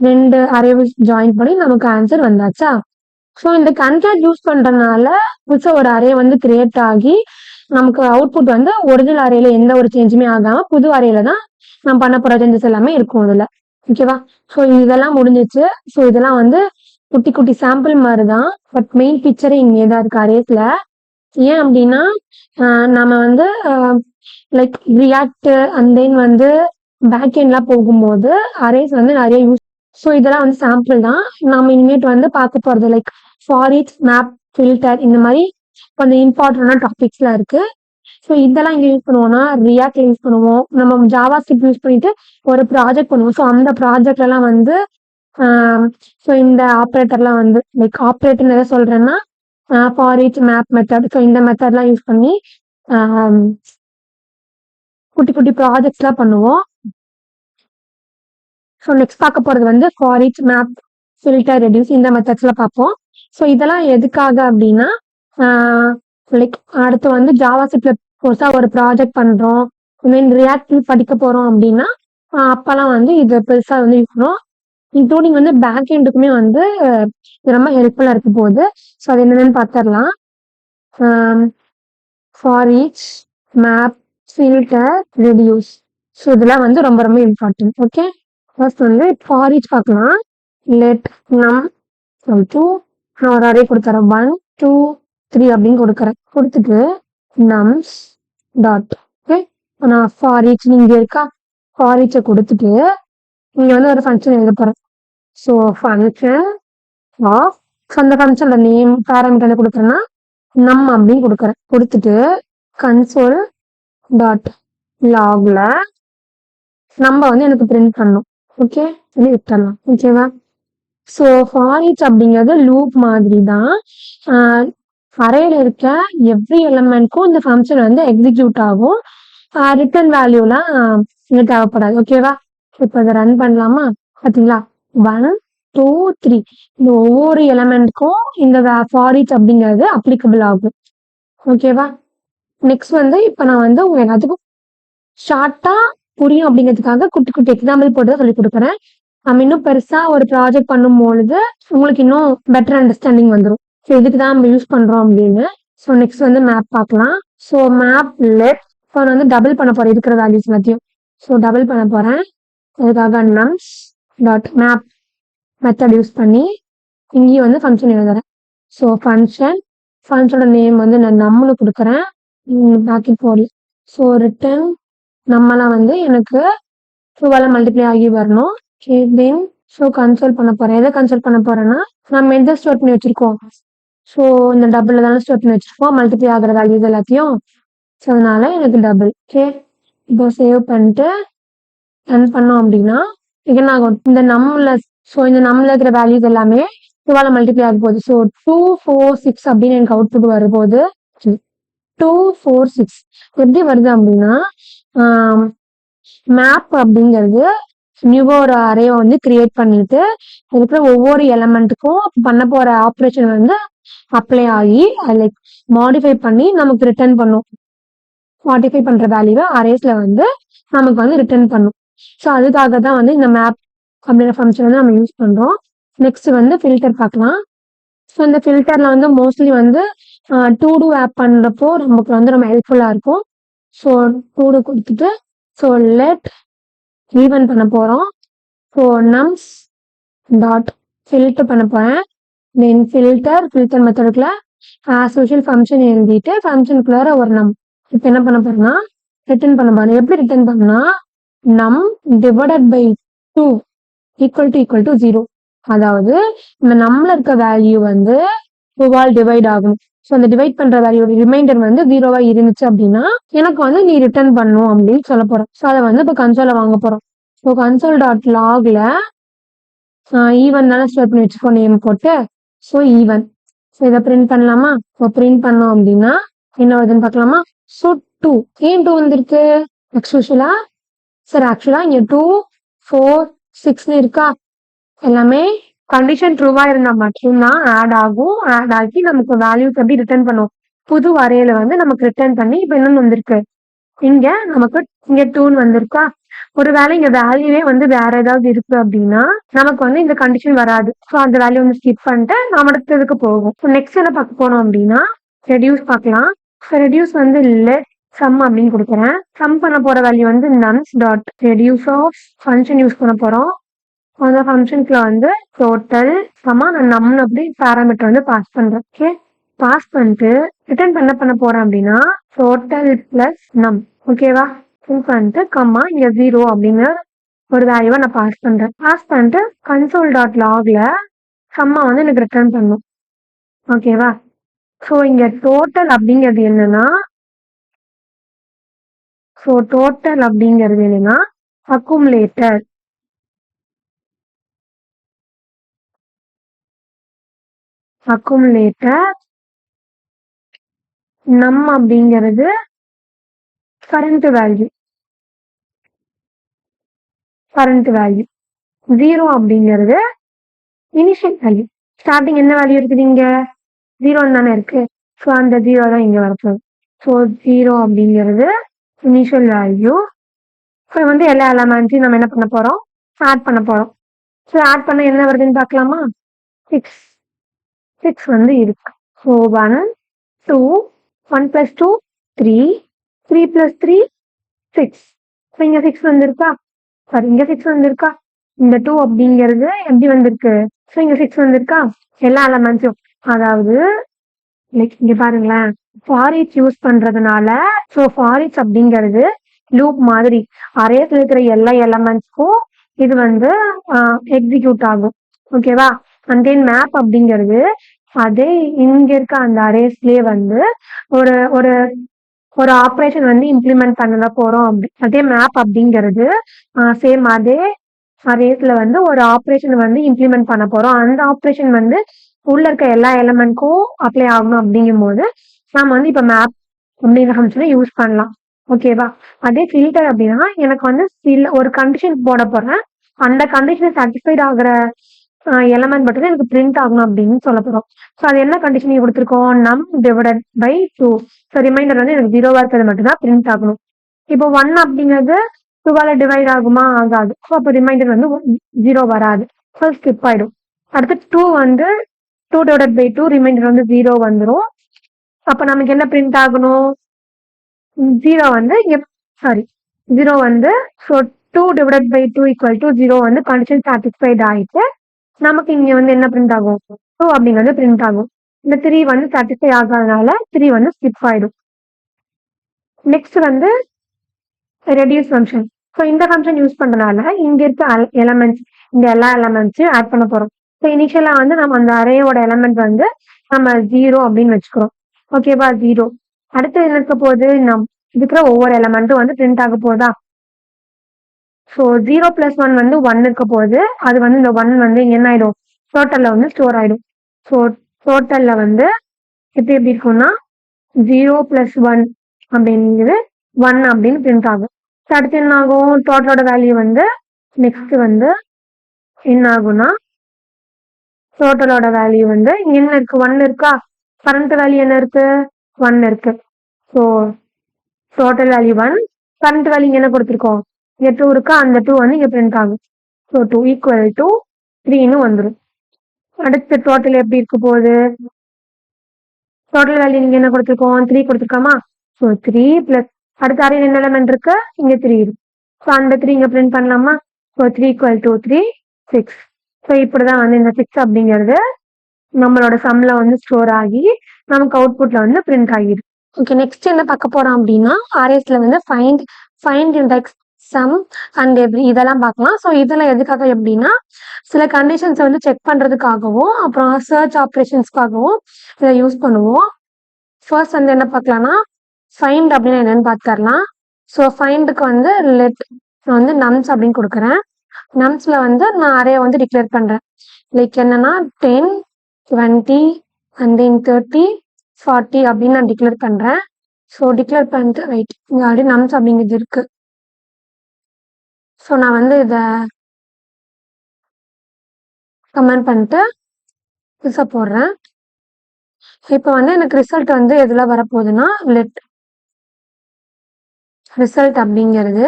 2 அரேவை ஜாயின் பண்ணி நமக்கு ஆன்சர் வந்தாச்சா? ஸோ இந்த கன்கேட் யூஸ் பண்றதுனால புதுசா ஒரு அரே வந்து கிரியேட் ஆகி நமக்கு அவுட்புட் வந்து ஒரிஜினல் அரேல எந்த ஒரு சேஞ்சுமே ஆகாம புது அரேல தான் நம்ம பண்ண போற சேஞ்சஸ் எல்லாமே இருக்கும் இதுல. ஓகேவா? ஸோ இதெல்லாம் முடிஞ்சிச்சு. ஸோ இதெல்லாம் வந்து குட்டி குட்டி சாம்பிள் மாதிரி தான். பட் மெயின் பிக்சரே இங்கே தான் இருக்கு அரேஸ்ல. ஏன் அப்படின்னா நம்ம வந்து லைக் ரியாக்ட் அண்ட் தென் வந்து பேக் எண்ட்லாம் போகும்போது அரேஸ் வந்து நிறைய யூஸ். ஸோ இதெல்லாம் வந்து சாம்பிள் தான். நம்ம இனிமேட்டு வந்து பார்க்க போறது like for each map filter இந்த மாதிரி கொஞ்சம் இம்பார்ட்டன்டான டாபிக்ஸ்லாம் இருக்கு. ஸோ இதெல்லாம் இங்க யூஸ் பண்ணுவோம்னா ரியாக்ட் யூஸ் பண்ணுவோம். நம்ம ஜாவா ஸ்கிரிப்ட் யூஸ் பண்ணிட்டு ஒரு ப்ராஜெக்ட் பண்ணுவோம். ஸோ அந்த ப்ராஜெக்ட்லாம் வந்து ஸோ இந்த ஆப்ரேட்டர்லாம் வந்து லைக் ஆப்ரேட்டர்னு எதை சொல்றேன்னா for each map method. So இந்த மெத்தட்லாம் யூஸ் பண்ணி குட்டி குட்டி ப்ராஜெக்ட்ஸ்லாம் பண்ணுவோம். ஸோ நெக்ஸ்ட் பார்க்க போறது வந்து for each map filter reduce இந்த மெத்தட்ஸ்ல பார்ப்போம். ஸோ இதெல்லாம் எதுக்காக அப்படின்னா லைக் அடுத்து வந்து ஜாவா ஸ்கிரிப்ட்ல புதுசா ஒரு ப்ராஜெக்ட் பண்றோம், மீன் ரியாக்ட் படிக்க போறோம் அப்படின்னா அப்பெல்லாம் வந்து இது பெருசா வந்து யூஸ் பண்ணுவோம். இன்க்ளூடிங் வந்து பேக் எண்டுக்குமே வந்து இது ரொம்ப ஹெல்ப்ஃபுல்லா இருக்க போகுது. ஸோ அது என்னென்னு பார்த்துடலாம். For each map filter reduce. So இதெல்லாம் வந்து ரொம்ப ரொம்ப இம்பார்ட்டன்ட். ஓகே, ஃபர்ஸ்ட் வந்து ஃபார் ஈச் பார்க்கலாம். லெட் நம் டூ நான் ஒரு அரே கொடுத்துறேன் 1 2 3 அப்படின்னு கொடுக்குறேன். கொடுத்துட்டு நம்ஸ் டாட் ஓகே நான் ஃபார் ஈச் இங்க இருக்கா ஃபார் ஈச்சை கொடுத்துட்டு இங்க வந்து ஒரு ஃபங்க்ஷன் எழுத போறேன். ஸோ ஃபங்க்ஷன் ஆஃப் அந்த ஃபங்க்ஷனோட நேம் பேராமீட்டர் என்ன கொடுக்குறேன்னா நம் அப்படின்னு கொடுக்குறேன். கொடுத்துட்டு கன்சோல் டாட் லாக்ல நம்ம வந்து எனக்கு பிரிண்ட் பண்ணும். ஓகே சொல்லி விட்டுறலாம். ஓகேவா? ஸோ ஃபார் ஈச் அப்படிங்கிறது லூப் மாதிரி தான். அரேல இருக்க எவ்ரி எலமெண்ட்க்கும் இந்த ஃபங்க்ஷன் வந்து எக்ஸிக்யூட் ஆகும். ரிட்டர்ன் வேல்யூலாம் இங்க தேவைப்படாது. ஓகேவா? இப்போ இதை ரன் பண்ணலாமா? பார்த்தீங்களா 1 2 3 இந்த ஒவ்வொரு எலமெண்ட்க்கும் இந்த ஃபார் ஈச் அப்படிங்கிறது அப்ளிகபிள் ஆகும். ஓகேவா? நெக்ஸ்ட் வந்து இப்போ நான் வந்து உங்க எல்லாத்துக்கும் ஷார்ட்டா புரியும் அப்படிங்கிறதுக்காக குட்டி குட்டி எக்ஸாம்பிள் போட்டு தான் சொல்லி கொடுக்குறேன். நம்ம இன்னும் பெருசா ஒரு ப்ராஜெக்ட் பண்ணும்பொழுது உங்களுக்கு இன்னும் பெட்டர் அண்டர்ஸ்டாண்டிங் வந்துடும். ஸோ இதுக்கு தான் நம்ம யூஸ் பண்றோம் அப்படின்னு. ஸோ நெக்ஸ்ட் வந்து மேப் பார்க்கலாம். ஸோ மேப் லெட் இப்போ வந்து டபுள் பண்ண போறேன் இருக்கிற வேல்யூஸ் எல்லாத்தையும். ஸோ டபுள் பண்ண போறேன். அதுக்காக nums dot map method use பண்ணி இங்கேயும் வந்து ஃபங்க்ஷன் எழுதுறேன். ஸோ ஃபங்க்ஷனோட நேம் வந்து நான் நம்மளு கொடுக்குறேன் பேக்கெட் போர்ல. ஸோ ரிட்டர்ன் நம்மலாம் வந்து எனக்கு 2 மல்டிப்ளை ஆகி வரணும். தென் ஸோ கன்சோல் பண்ண போறேன். எதை கன்சோல் பண்ண போறேன்னா நம்ம எந்த ஸ்டோர் பண்ணி வச்சிருக்கோம். ஸோ இந்த டபுள்ல தானே ஸ்டோர் பண்ணி வச்சிருக்கோம் மல்டிப்ளை ஆகிற வேல்யூஸ் எல்லாத்தையும். ஸோ அதனால எனக்கு டபுள். ஓகே, இப்போ சேவ் பண்ணிட்டு ரன் பண்ணோம் அப்படின்னா என்ன ஆகும்? இந்த நம்மள இந்த நம்மள இருக்கிற வேல்யூஸ் எல்லாமே 2 மல்டிப்ளை ஆக போகுது. ஸோ 2 4 6 அப்படின்னு எனக்கு அவுட்புட் வரும்போது 2 4 6 எப்படி வருது அப்படின்னா மேப் அப்படிங்கிறது நியூவா ஒரு அரேவை வந்து கிரியேட் பண்ணிட்டு இருக்கிற ஒவ்வொரு எலமெண்ட்டுக்கும் பண்ண போற ஆப்ரேஷன் வந்து அப்ளை ஆகி லைக் மாடிஃபை பண்ணி நமக்கு ரிட்டர்ன் பண்ணும். மாடிஃபை பண்ற வேல்யூவை அரேஸ்ல வந்து நமக்கு வந்து ரிட்டர்ன் பண்ணும். ஸோ அதுக்காக தான் வந்து இந்த மேப் அப்படிங்கிற ஃபங்க்ஷன் வந்து நம்ம யூஸ் பண்றோம். நெக்ஸ்ட் வந்து ஃபில்டர் பார்க்கலாம். ஸோ இந்த ஃபில்டர்ல வந்து மோஸ்ட்லி வந்து டூ டூ ஆப் பண்றப்போ நமக்கு வந்து ரொம்ப ஹெல்ப்ஃபுல்லா இருக்கும். ஸோ டூ டூ கொடுத்துட்டு ஸோ லெட் ஈவன் பண்ண போறோம். ஸோ நம்ஸ் டாட் ஃபில்டர் பண்ண போறேன். தென் ஃபில்டர் மெத்தடுக்குள்ள ஆஸ் யூஷுவல் ஃபங்க்ஷன் எழுதிட்டு ஃபங்க்ஷனுக்குள்ளார ஒரு நம் இப்போ என்ன பண்ண போறேன்னா ரிட்டர்ன் பண்ண போறேன். எப்படி ரிட்டர்ன் பண்ணா நம் டிவைடட் பை 2 ஈக்குவல் டு 0. அதாவது இந்த நம்மள இருக்க வேல்யூ வந்து 2 டிவைட் ஆகும். ஸோ அந்த டிவைட் பண்ற வேல்யூ ரிமைண்டர் வந்து 0 இருந்துச்சு அப்படின்னா எனக்கு வந்து நீ ரிட்டர்ன் பண்ணும் அப்படின்னு சொல்ல போறோம். ஸோ அதை வந்து இப்போ கன்சோல வாங்க போறோம். ஸோ கன்சோல் டாட் லாக்ல ஈவன் தானே ஸ்டோர் பண்ணி வச்சுக்கோ நேம் போட்டு. So even. ஸோ இதை பிரிண்ட் பண்ணலாமா? இப்போ பிரிண்ட் பண்ணோம் அப்படின்னா என்ன வருதுன்னு பார்க்கலாமா? ஸோ 2 ஏன் 2 வந்திருக்கு? ஆக்சுவலா இங்க 2 4 6 இருக்கா? எல்லாமே கண்டிஷன் ட்ரூவா இருந்தா மட்டும்தான் ஆட் ஆகும். ஆட் ஆகி நமக்கு வேல்யூஸ் எப்படி ரிட்டர்ன் பண்ணும்? புது அரேல வந்து நமக்கு ரிட்டர்ன் பண்ணி இப்ப என்னன்னு வந்திருக்கு? இங்க நமக்கு இங்க 2 வந்திருக்கா? ஒரு வேளை இங்க வேல்யூவே வந்து வேற ஏதாவது இருக்கு அப்படின்னா நமக்கு வந்து இந்த கண்டிஷன் வராது. ஸோ அந்த வேல்யூ வந்து ஸ்கிப் பண்ணிட்டு நாம அடுத்ததுக்கு போகும். நெக்ஸ்ட் என்ன பார்க்க போனோம் அப்படின்னா ரெடியூஸ் பார்க்கலாம். ரெடியூஸ் வந்து சம் அப்படின்னு கொடுக்குறேன். சம் பண்ண போற வேல்யூ வந்து nums dot reduce of function use பண்ண போறோம். அந்த ஃபங்க்ஷனுக்குள்ள வந்து டோட்டல் நான் நம்னு அப்படி பேராமீட்டர் வந்து பாஸ் பண்றேன். ஓகே, பாஸ் பண்ணிட்டு ரிட்டர்ன் பண்ண போறேன் அப்படின்னா டோட்டல் பிளஸ் நம். ஓகேவா, பண்ணிட்டு கம்மா இங்க 0 அப்படிங்கிற ஒரு வேல்யூவை நான் பாஸ் பண்றேன். பாஸ் பண்ணிட்டு கன்சோல் டாட் லாக்ல சம்மா வந்து எனக்கு ரிட்டர்ன் பண்ணும். ஓகேவா, ஸோ இங்க டோட்டல் அப்படிங்கிறது என்னன்னா அக்குமுலேட்டர். நம் அப்படிங்கிறது கரண்ட் வேல்யூ. 0 அப்படிங்கிறது இனிஷியல் வேல்யூ. ஸ்டார்டிங் என்ன வேல்யூ இருக்குது இங்க 0 தானே இருக்கு. ஸோ அந்த 0 தான் இங்க வரப்போகுது. ஸோ 0 அப்படிங்கிறது இனிஷியல் வேல்யூ. ஸோ வந்து எல்லா எலமெண்ட்ஸையும் நம்ம என்ன பண்ண போறோம், ஆட் பண்ண போறோம். ஸோ ஆட் பண்ண என்ன வருதுன்னு பார்க்கலாமா. 6 வந்து இருக்கு. ஸோ 1 2 1 + 2 3 3 + 3 6. ஸோ இங்க 6 வந்திருக்கா, சாரி இங்க 6 வந்திருக்கா. இந்த 2 அப்படிங்கிறது எப்படி வந்திருக்கு, ஸோ இங்க 6 வந்திருக்கா. எல்லா எலமெண்ட்ஸும், அதாவது லைக் இங்க பாருங்களேன், ஃபார் ஈச் யூஸ் பண்றதுனால ஸோ ஃபார் ஈச் அப்படிங்கிறது லூப் மாதிரி அரேஸ்ல இருக்கிற எல்லா எலமெண்ட்ஸ்க்கும் இது வந்து எக்ஸிக்யூட் ஆகும். ஓகேவா, அண்ட் தென் மேப் அப்படிங்கிறது அதே இங்க இருக்க அந்த அரேஸ்லயே வந்து ஒரு ஒரு ஒரு ஆப்ரேஷன் வந்து இம்ப்ளிமெண்ட் பண்ண போறோம். அதே மேப் அப்படிங்கிறது சேம் அதே அரேஸ்ல வந்து ஒரு ஆப்ரேஷன் வந்து இம்ப்ளிமெண்ட் பண்ண போறோம். அந்த ஆப்ரேஷன் வந்து உள்ள இருக்க எல்லா எலமெண்ட்க்கும் அப்ளை ஆகணும். அப்படிங்கும் போது நம்ம வந்து இப்ப மேப் அப்படிங்கிற ஃபங்க்ஷனை யூஸ் பண்ணலாம். ஓகேவா, அதே ஃபில்டர் அப்படின்னா எனக்கு வந்து ஒரு கண்டிஷன் போட போறேன், அந்த கண்டிஷனை சாட்டிஸ்ஃபைட் ஆகுற எலமெண்ட் மட்டும் தான் எனக்கு பிரிண்ட் ஆகணும் அப்படின்னு சொல்ல போறோம். ஸோ அது என்ன கண்டிஷன் கொடுத்துருக்கோம், நம் டிவைடட் பை 2. ஸோ ரிமைண்டர் வந்து எனக்கு 0வா இருக்கிறது மட்டும் தான் பிரிண்ட் ஆகணும். இப்போ 1 அப்படிங்கிறது 2வால டிவைட் ஆகுமா, ஆகாது. ஸோ அப்போ ரிமைண்டர் வந்து 0 வராது. ஸோ ஸ்கிப் ஆயிடும். அடுத்து 2 வந்து 2 டிவைடட் பை 2 ரிமைண்டர் வந்து 0 வந்துடும். அப்ப நமக்கு என்ன பிரிண்ட் ஆகணும், 0 வந்து 0 வந்து ஸோ 2 டிவைடட் பை 2 = 0 வந்து கண்டிஷன் சாட்டிஸ்ஃபைட் ஆயிட்டு நமக்கு இங்க வந்து என்ன பிரிண்ட் ஆகும், 2 அப்படிங்கிறது பிரிண்ட் ஆகும். இந்த 3 வந்து சாட்டிஸ்ஃபை ஆகாதனால 3 வந்து ஸ்கிப் ஆயிடும். நெக்ஸ்ட் வந்து ரெடியூஸ் ஃபங்க்ஷன். ஸோ இந்த ஃபங்க்ஷன் யூஸ் பண்றதுனால இங்க இருக்க எலமெண்ட்ஸ், இந்த எல்லா எலமெண்ட்ஸையும் ஆட் பண்ண போறோம். ஸோ இனிஷியலா வந்து நம்ம அந்த அரேயோட எலமெண்ட் வந்து நம்ம 0 அப்படின்னு வச்சுக்கிறோம். ஓகேவா, 0. அடுத்து என்ன இருக்க போகுது, நம் இருக்கிற ஒவ்வொரு எலமெண்ட்டும் வந்து பிரிண்ட் ஆக போதா. ஸோ 0 + 1 வந்து 1 இருக்க போகுது. அது வந்து இந்த 1 வந்து என்ன ஆயிடும், டோட்டல்ல வந்து ஸ்டோர் ஆயிடும். ஸோ டோட்டல்ல வந்து எப்படி இருக்கும்னா 0 + 1 அப்படிங்கிறது 1 அப்படின்னு பிரிண்ட் ஆகும். அடுத்து என்ன ஆகும், டோட்டலோட வேல்யூ வந்து நெக்ஸ்ட் வந்து என்ன ஆகும்னா டோட்டலோட வேல்யூ வந்து இங்க என்ன இருக்கு, 1 இருக்கா. கரண்ட் வேல்யூ என்ன இருக்கு, 1 இருக்கு. So total value 1, current value என்ன கொடுத்துருக்கோம், இங்க 2 இருக்கா. அந்த 2 வந்து இங்க பிரிண்ட் ஆகும். ஸோ 2 = 3ன்னு வந்துடும். அடுத்து டோட்டல் எப்படி இருக்க போகுது, டோட்டல் வேல்யூ நீங்க என்ன கொடுத்துருக்கோம், 3 கொடுத்துருக்கோமா. ஸோ 3 பிளஸ் அடுத்த அரே என்ன எலமெண்ட் இருக்கு, இங்க 3 இருக்கு. ஸோ அந்த 3 இங்க பிரிண்ட் பண்ணலாமா. ஸோ 3 = 3 6. ஸோ இப்படிதான் வந்து இந்த 6 அப்படிங்கிறது நம்மளோட சம்ல வந்து ஸ்டோர் ஆகி நமக்கு அவுட்புட்ல வந்து பிரிண்ட் ஆகிடும். ஓகே, நெக்ஸ்ட் என்ன பார்க்க போறோம் அப்படின்னா அரேஸ்ல வந்து find index, some and every இதெல்லாம் பார்க்கலாம். ஸோ இதெல்லாம் எதுக்காக எப்படின்னா சில கண்டிஷன்ஸை வந்து செக் பண்றதுக்காகவும் அப்புறம் சர்ச் ஆப்ரேஷன்ஸ்க்காகவும் இதை யூஸ் பண்ணுவோம். ஃபர்ஸ்ட் வந்து என்ன பார்க்கலாம்னா ஃபைண்ட் அப்படின்னு என்னன்னு பார்த்துக்கலாம். ஸோ ஃபைண்டுக்கு வந்து லெட் வந்து நம்ஸ் அப்படின்னு கொடுக்குறேன். நம்ஸ்ல வந்து நான் அரே வந்து டிக்ளேர் பண்றேன். லைக் என்னன்னா 10 20 and then 30 40 அப்படின்னு நான் டிக்ளேர் பண்றேன். ஸோ டிக்ளேர் பண்ணிட்டு ரைட் இங்க ஆல்ரெடி நம்ஸ் அப்படிங்கிறது இருக்கு. ஸோ நான் வந்து இதை கமெண்ட் பண்ணிட்டு இதை போடுறேன். இப்போ வந்து எனக்கு ரிசல்ட் வந்து எதுல வரப்போகுதுன்னா லெட் ரிசல்ட் அப்படிங்கிறது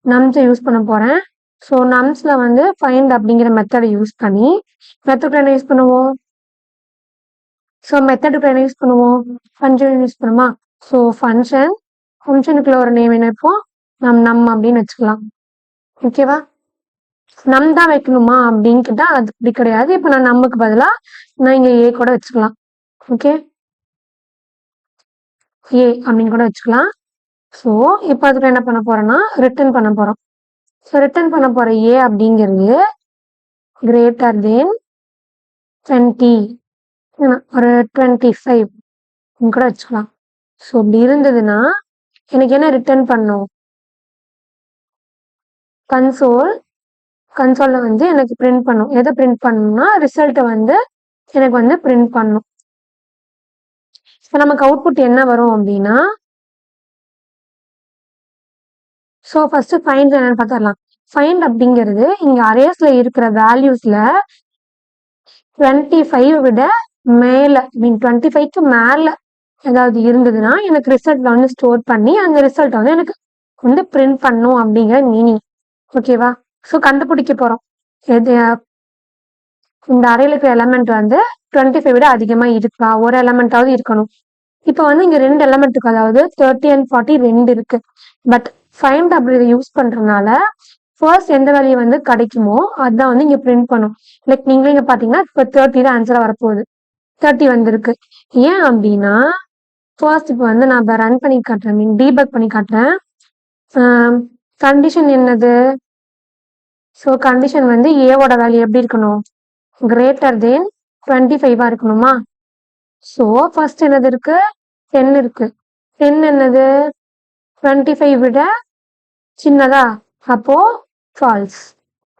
நம்ஸை யூஸ் பண்ண போகிறேன். ஸோ நம்ஸில் வந்து ஃபைண்ட் அப்படிங்கிற மெத்தடை யூஸ் பண்ணி மெத்தட் என்ன யூஸ் பண்ணுவோம்? ஸோ மெத்தடுக்கு என்ன யூஸ் பண்ணுவோம்? ஃபங்க்ஷன் யூஸ் பண்ணுமா? ஸோ ஃபங்க்ஷனுக்குள்ள ஒரு நேம் என்ன வைப்போம்? நம் அப்படின்னு வச்சுக்கலாம். ஓகேவா? நம் தான் வைக்கணுமா அப்படின்னு கேட்டா அது அப்படி கிடையாது. இப்போ நான் நமக்கு பதிலாக நான் இங்கே ஏ கூட வச்சுக்கலாம். ஓகே, ஏ அப்படின்னு கூட வச்சுக்கலாம். ஸோ இப்போ அதுக்கு என்ன பண்ண போறோம்னா ரிட்டர்ன் பண்ண போறோம். ஸோ ரிட்டர்ன் பண்ண போற ஏ அப்படிங்கிறது கிரேட்டர் தென் 20, ஒரு 25 கூட வச்சுக்கலாம். ஸோ இப்படி இருந்ததுன்னா எனக்கு என்ன ரிட்டர்ன் பண்ணும்? கன்சோல்ல வந்து எனக்கு பிரிண்ட் பண்ணும். எதை பிரிண்ட் பண்ணணும்னா ரிசல்ட்டை வந்து எனக்கு வந்து பிரிண்ட் பண்ணும். இப்போ நமக்கு அவுட்புட் என்ன வரும் அப்படின்னா, ஸோ ஃபர்ஸ்ட் ஃபைண்ட் என்னன்னு பார்த்துடலாம். ஃபைண்ட் அப்படிங்கிறது இங்க அரேஸ்ல இருக்கிற வேல்யூஸ்ல 25 விட மேல, மீன் 25க்கு மேல ஏதாவது இருந்ததுன்னா எனக்கு ரிசல்ட்ல வந்து ஸ்டோர் பண்ணி அந்த ரிசல்ட் வந்து எனக்கு வந்து பிரிண்ட் பண்ணும் அப்படிங்கிற மீனிங். ஓகேவா? ஸோ கண்டுபிடிக்க போறோம் எது இந்த அரேல இருக்கிற எலமெண்ட் வந்து 25 விட அதிகமா இருக்கா, ஒரு எலமெண்டாவது இருக்கணும். இப்போ வந்து இங்க 2 எலமெண்ட் இருக்கு, அதாவது 30 and 40 2 இருக்கு. பட் ஃபைண்ட் அப்படி யூஸ் பண்றதுனால ஃபர்ஸ்ட் எந்த வேல்யூ வந்து கிடைக்குமோ அதுதான் வந்து இங்க பிரிண்ட் பண்ணும். லைக் நீங்களே இங்க பாத்தீங்கன்னா இப்போ 30 தான் ஆன்சரா வரப்போகுது. 30 வந்திருக்கு. ஏன் அப்படின்னா ஃபர்ஸ்ட் இப்போ வந்து நான் ரன் பண்ணி காட்டுறேன், மீன் டீபக் பண்ணி காட்டுறேன். கண்டிஷன் என்னது? ஸோ கண்டிஷன் வந்து ஏவோட வேல்யூ எப்படி இருக்கணும்? கிரேட்டர் தென் 25 இருக்கணுமா? ஸோ ஃபர்ஸ்ட் என்னது இருக்கு? 10 இருக்கு. 10 என்னது? 25 விட சின்னதா, அப்போ ஃபால்ஸ்.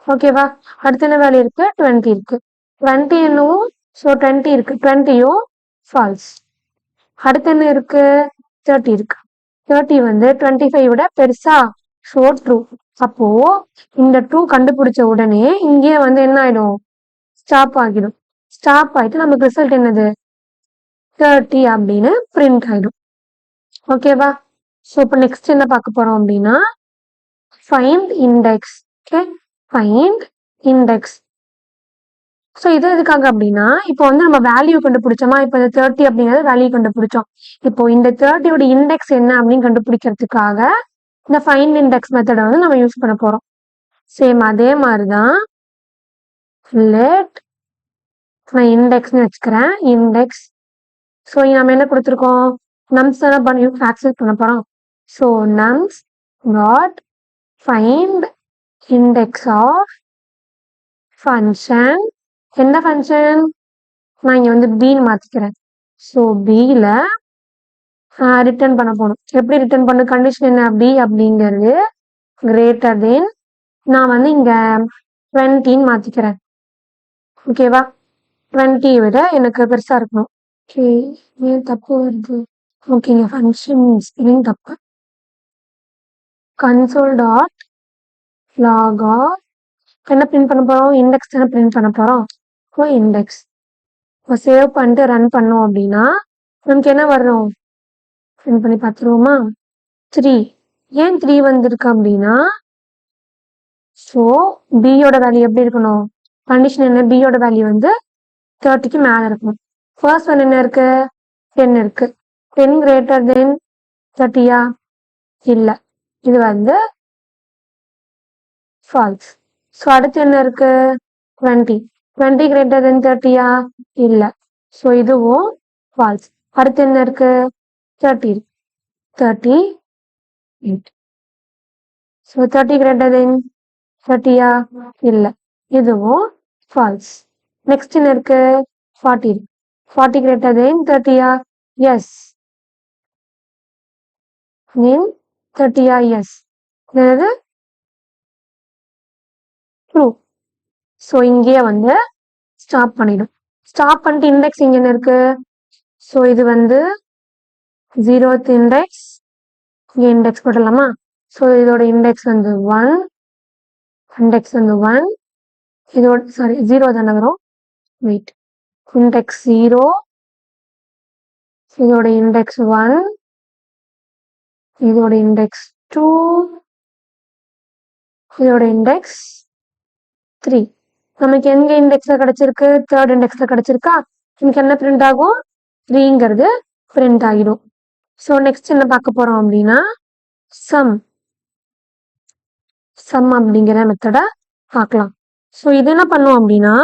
ஓகேவா? அடுத்த என்ன வேல்யூ இருக்கு? 20 இருக்கு. 20 என்னவும், ஸோ 20 இருக்கு, 20யும் ஃபால்ஸ். அடுத்து என்ன இருக்கு? 30 இருக்கு. 30 வந்து 25 விட பெருசா, ஸோ ட்ரூ. அப்போ இந்த ட்ரூ கண்டுபிடிச்ச உடனே இங்கே வந்து என்ன ஆயிடும்? ஸ்டாப் ஆகிடும். ஸ்டாப் ஆயிட்டு நமக்கு ரிசல்ட் என்னது? 30 அப்படின்னு பிரிண்ட் ஆயிடும். ஓகேவா? ஸோ இப்போ நெக்ஸ்ட் என்ன பார்க்க போறோம் அப்படின்னா find index. Okay, find index. So இது எதுக்காக அப்படின்னா இப்போ வந்து நம்ம வேல்யூ கண்டுபிடிச்சோமா, இப்போ இந்த 30 அப்படிங்கிறது வேல்யூ கண்டுபிடிச்சோம். இப்போ இந்த 30யோட இண்டெக்ஸ் என்ன அப்படின்னு கண்டுபிடிக்கிறதுக்காக இந்த ஃபைண்ட் இண்டெக்ஸ் மெத்தடை வந்து நம்ம யூஸ் பண்ண போறோம். சேம் அதே மாதிரிதான் லெட் நான் இண்டெக்ஸ்னு வச்சுக்கிறேன். இண்டெக்ஸ். ஸோ நம்ம என்ன கொடுத்துருக்கோம்? நம்ஸ் தானே பண்ணி ஆக்சஸ் பண்ண போறோம். So nums dot find index of function. என்ன ஃபங்க்ஷன்? நான் இங்க வந்து பின்னு மாத்திக்கிறேன். ஸோ பில ரிட்டர்ன் பண்ண போகணும். எப்படி ரிட்டர்ன் பண்ண? கண்டிஷன் என்ன? பி அப்படிங்கிறது கிரேட்டர் தென், நான் வந்து இங்க 20ன்னு மாத்திக்கிறேன். ஓகேவா? 20 விட எனக்கு பெருசா இருக்கணும். ஓகே, ஏன் தப்பு வருது? ஓகேங்க, ஃபங்க்ஷன் ஸ்பெல்லிங் தப்பு. கன்சோல் டாட் லாக் ஆஃப் என்ன பிரிண்ட் பண்ண போறோம்? இண்டெக்ஸ் தானே பிரிண்ட் பண்ண போறோம். So index. இப்போ சேவ் பண்ணிட்டு ரன் பண்ணோம் அப்படின்னா நமக்கு என்ன வரும்? பிரிண்ட் பண்ணி பார்த்துருவோமா? 3. ஏன் 3 வந்திருக்கு அப்படின்னா, ஸோ பியோட வேல்யூ எப்படி இருக்கணும்? கண்டிஷன் என்ன? பியோட வேல்யூ வந்து 30க்கு மேல இருக்கணும். ஃபர்ஸ்ட் ஒன் என்ன இருக்கு? 10 இருக்கு. 10 கிரேட்டர் தென் 30யா? இல்ல, இது வந்து ஃபால்ஸ். ஸோ அடுத்து என்ன இருக்கு? 20. 20 கிரேட்டர் தென் 30யா? இல்ல, ஸோ இதுவும் ஃபால்ஸ். அடுத்து என்ன இருக்கு? 30 இருக்கு. 38. ஸோ 30 கிரேட்டர் தென் 30யா? இல்ல, இதுவும் ஃபால்ஸ். நெக்ஸ்ட் என்ன இருக்கு? 40 இருக்கு. 40 கிரேட்டர் தென் 30யா? எஸ். தென் 30யா? எஸ். என்னது? ட்ரூ. ஸோ இங்கேயே வந்து ஸ்டாப் பண்ணிடும். ஸ்டாப் பண்ணிட்டு இண்டெக்ஸ் இங்க என்ன இருக்கு? ஸோ இது வந்து 0th இண்டெக்ஸ். இங்கே இண்டெக்ஸ் போடலாமா? ஸோ இதோட இண்டெக்ஸ் வந்து 1, இண்டெக்ஸ் வந்து 1, இதோட சாரி 0 தானே வரும். வெயிட், இண்டெக்ஸ் 0, இதோட இண்டெக்ஸ் 1, இதோட இண்டெக்ஸ் 2, இதோட இண்டெக்ஸ் 3. நமக்கு எங்க இண்டெக்ஸ்ல கிடைச்சிருக்கு? தேர்ட் இண்டெக்ஸ்ல கிடைச்சிருக்கா? நமக்கு என்ன பிரிண்ட் ஆகும்? 3ங்கிறது பிரிண்ட் ஆகிடும். ஸோ நெக்ஸ்ட் என்ன பார்க்க போறோம் அப்படின்னா சம் அப்படிங்கிற மெத்தடை பார்க்கலாம். ஸோ இது என்ன பண்ணுவோம் அப்படின்னா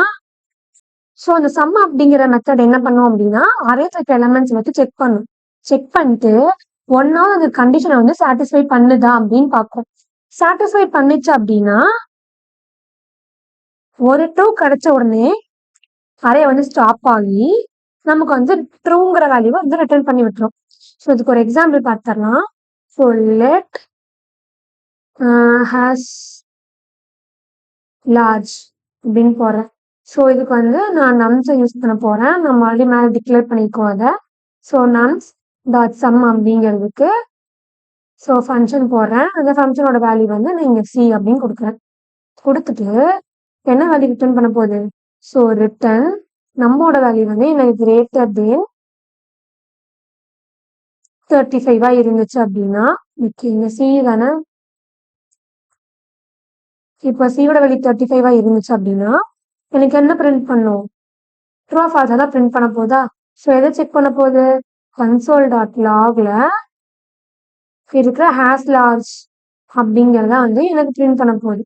ஸோ அந்த சம் அப்படிங்கிற மெத்தட் என்ன பண்ணுவோம் அப்படின்னா அரேல இருக்க எலமெண்ட்ஸ் வச்சு செக் பண்ணும். செக் பண்ணிட்டு ஒன்னாவது அந்த கண்டிஷனை வந்து சாட்டிஸ்ஃபை பண்ணுதா அப்படின்னு பார்க்கும். சாட்டிஸ்ஃபை பண்ணுச்சு அப்படின்னா ஒரு ட்ரூ கிடைச்ச உடனே அரே வந்து ஸ்டாப் ஆகி நமக்கு வந்து ட்ரூங்கிற வேல்யூவை வந்து ரிட்டர்ன் பண்ணி விட்டுரும். ஸோ இதுக்கு ஒரு எக்ஸாம்பிள் பார்த்துடலாம். ஸோ லெட் ஹேஸ் லார்ஜ் அப்படின்னு போடுறேன். ஸோ இதுக்கு வந்து நான் நம்ஸை யூஸ் பண்ண போறேன். நம்ம ஆல்ரெடி மேலே டிக்ளேர் பண்ணிக்கோ அதை. ஸோ நம்ஸ் டாட் சம் அப்படிங்கிறதுக்கு ஸோ ஃபங்க்ஷன் போடுறேன். அந்த ஃபங்க்ஷனோட வேல்யூ வந்து நான் இங்கே சி அப்படின்னு கொடுக்குறேன். கொடுத்துட்டு என்ன வேல்யூ ரிட்டர்ன் பண்ண போகுது? ஸோ ரிட்டர்ன் நம்மளோட வேல்யூ வந்து எனக்கு கிரேட்டர் தென் 35 இருந்துச்சு அப்படின்னா இங்க சி தானே. இப்போ சியோட வேல்யூ 35 இருந்துச்சு அப்படின்னா எனக்கு என்ன பிரிண்ட் பண்ணும்? ட்ரூ ஃபால்ஸா தான் பிரிண்ட் பண்ண போதா? ஸோ எதை செக் பண்ண போகுது? கன்சோல் டாட் லாக்ல இருக்கிற ஹேஸ் லார்ஜ் அப்படிங்கிறத வந்து எனக்கு பிரிண்ட் பண்ண போகுது.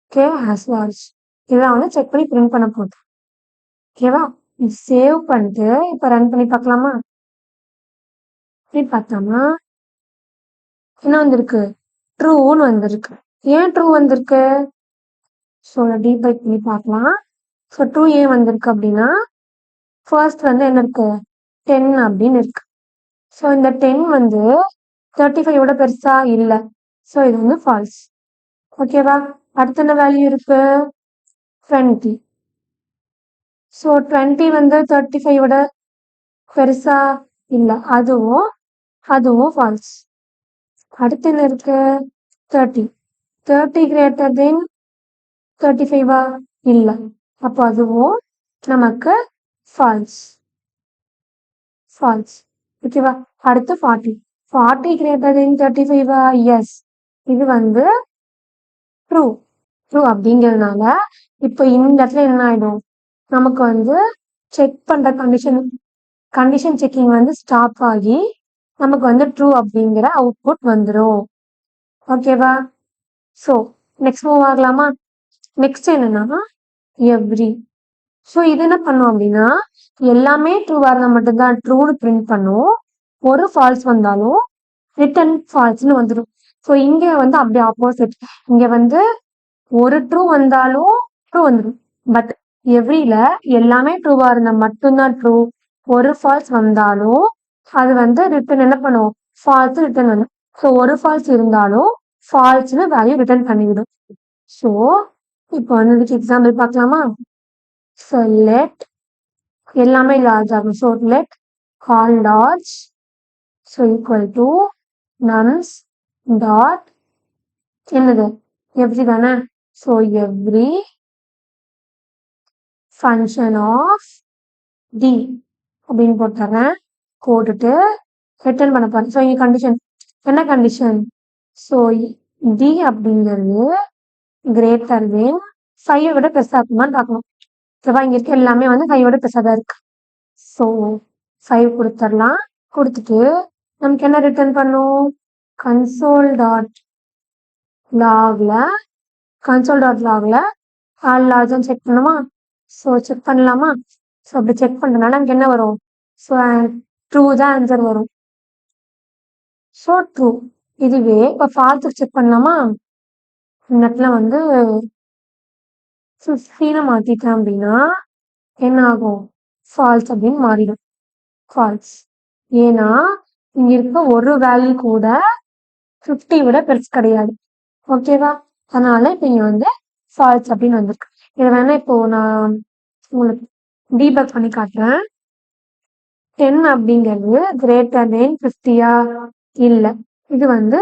ஓகே, ஹேஸ் லார்ஜ் இதெல்லாம் வந்து செக் பண்ணி பிரிண்ட் பண்ண போகுது. ஓகேவா? சேவ் பண்ணிட்டு இப்போ ரன் பண்ணி பார்க்கலாமா? பார்த்தோம்னா என்ன வந்திருக்கு? ட்ரூன்னு வந்திருக்கு. ஏன் ட்ரூ வந்திருக்கு? ஸோ டீபைட் பண்ணி பார்க்கலாம். ஸோ ட்ரூ ஏன் வந்திருக்கு அப்படின்னா ஃபர்ஸ்ட் வந்து என்ன இருக்கு? 10 அப்படின்னு இருக்கு. ஸோ இந்த 10 வந்து 35 பெருசா இல்லை. ஸோ இது வந்து ஃபால்ஸ். ஓகேவா? அடுத்த என்ன வேல்யூ இருக்கு? 20. ஸோ 20 வந்து 35 பெருசா இல்லை, அதுவும் ஃபால்ஸ். அடுத்து என்ன இருக்கு? 30 கிரேட்டர் தென் 35 இல்லை, அப்போ அதுவும் நமக்கு ஃபால்ஸ். ஓகேவா? அடுத்து 40 கிரேட்டர் தென் 35 எஸ், இது வந்து ட்ரூ அப்படிங்கிறதுனால இப்போ இந்த இடத்துல என்ன ஆயிடும்? நமக்கு வந்து செக் பண்ற கண்டிஷன் செக்கிங் வந்து ஸ்டாப் ஆகி நமக்கு வந்து ட்ரூ அப்படிங்கிற அவுட்புட் வந்துடும். ஓகேவா? ஸோ நெக்ஸ்ட் மூவ் ஆகலாமா? நெக்ஸ்ட் என்னன்னா எவ்ரி. ஸோ இது என்ன பண்ணும் அப்படின்னா எல்லாமே ட்ரூவா இருந்தா மட்டும்தான் ட்ரூன்னு பிரிண்ட் பண்ணும். ஒரு ஃபால்ஸ் வந்தாலும் ரிட்டன் ஃபால்ஸ்னு வந்துடும். ஸோ இங்க வந்து அப்படியே ஆப்போசிட். இங்க வந்து ஒரு ட்ரூ வந்தாலும் ட்ரூ வந்துடும். பட் எவ்ரில எல்லாமே ட்ரூவா இருந்தா மட்டும்தான் ட்ரூ. ஒரு ஃபால்ஸ் வந்தாலும் அது வந்து ரிட்டன் என்ன பண்ணும்? ஃபால்ஸ் ரிட்டன் பண்ணும். ஸோ ஒரு ஃபால்ஸ் இருந்தாலும் ஃபால்ஸ்னு வேல்யூ ரிட்டன் பண்ணிவிடும். ஸோ இப்போ வந்து இதுக்கு எக்ஸாம்பிள் பார்க்கலாமா? ஸோ லெட் எல்லாமே லார்ஜ் ஆகும். So let all large so equal to nums dot என்னது? எவ்ரி தானே. So every function of T அப்படின்னு போட்டுறேன். போட்டுட்டு ரிட்டர்ன் பண்ண போறேன். ஸோ இங்க கண்டிஷன் என்ன கண்டிஷன்? ஸோ டி அப்படிங்கிறது கிரேட்டர் தென் 5 விட பெருசா இருக்குமான்னு பார்க்கணும். ஓகேவா? இங்க இருக்க எல்லாமே வந்து 5 விட பெருசா தான் இருக்கு. ஸோ 5 கொடுத்துடலாம். கொடுத்துட்டு நமக்கு என்ன ரிட்டர்ன் பண்ணும்? கன்சோல் டாட் லாக்ல ஆல் லார்ஜ் செக் பண்ணுமா? ஸோ செக் பண்ணலாமா? ஸோ அப்படி செக் பண்ணுறதுனால நமக்கு என்ன வரும்? ஸோ ட்ரூ தான் ஆன்சர் வரும். So true. இதுவே இப்போ ஃபால்ஸ் செக் பண்ணலாமா? இந்த இடத்துல வந்து 15 மாத்திட்டேன் அப்படின்னா என்ன ஆகும்? ஃபால்ஸ் அப்படின்னு மாறிடும். ஃபால்ஸ். ஏன்னா இங்க இருக்க ஒரு வேல்யூ கூட 50 விட பெருசு கிடையாது. ஓகேவா? அதனால இப்போ இங்க வந்து ஃபால்ஸ் அப்படின்னு வந்திருக்கு. இதை வேணா இப்போ நான் உங்களுக்கு டீபக் பண்ணி காட்டுறேன். 10 அப்படிங்கிறது கிரேட்டர் தென் 50யா? இல்லை, இது வந்து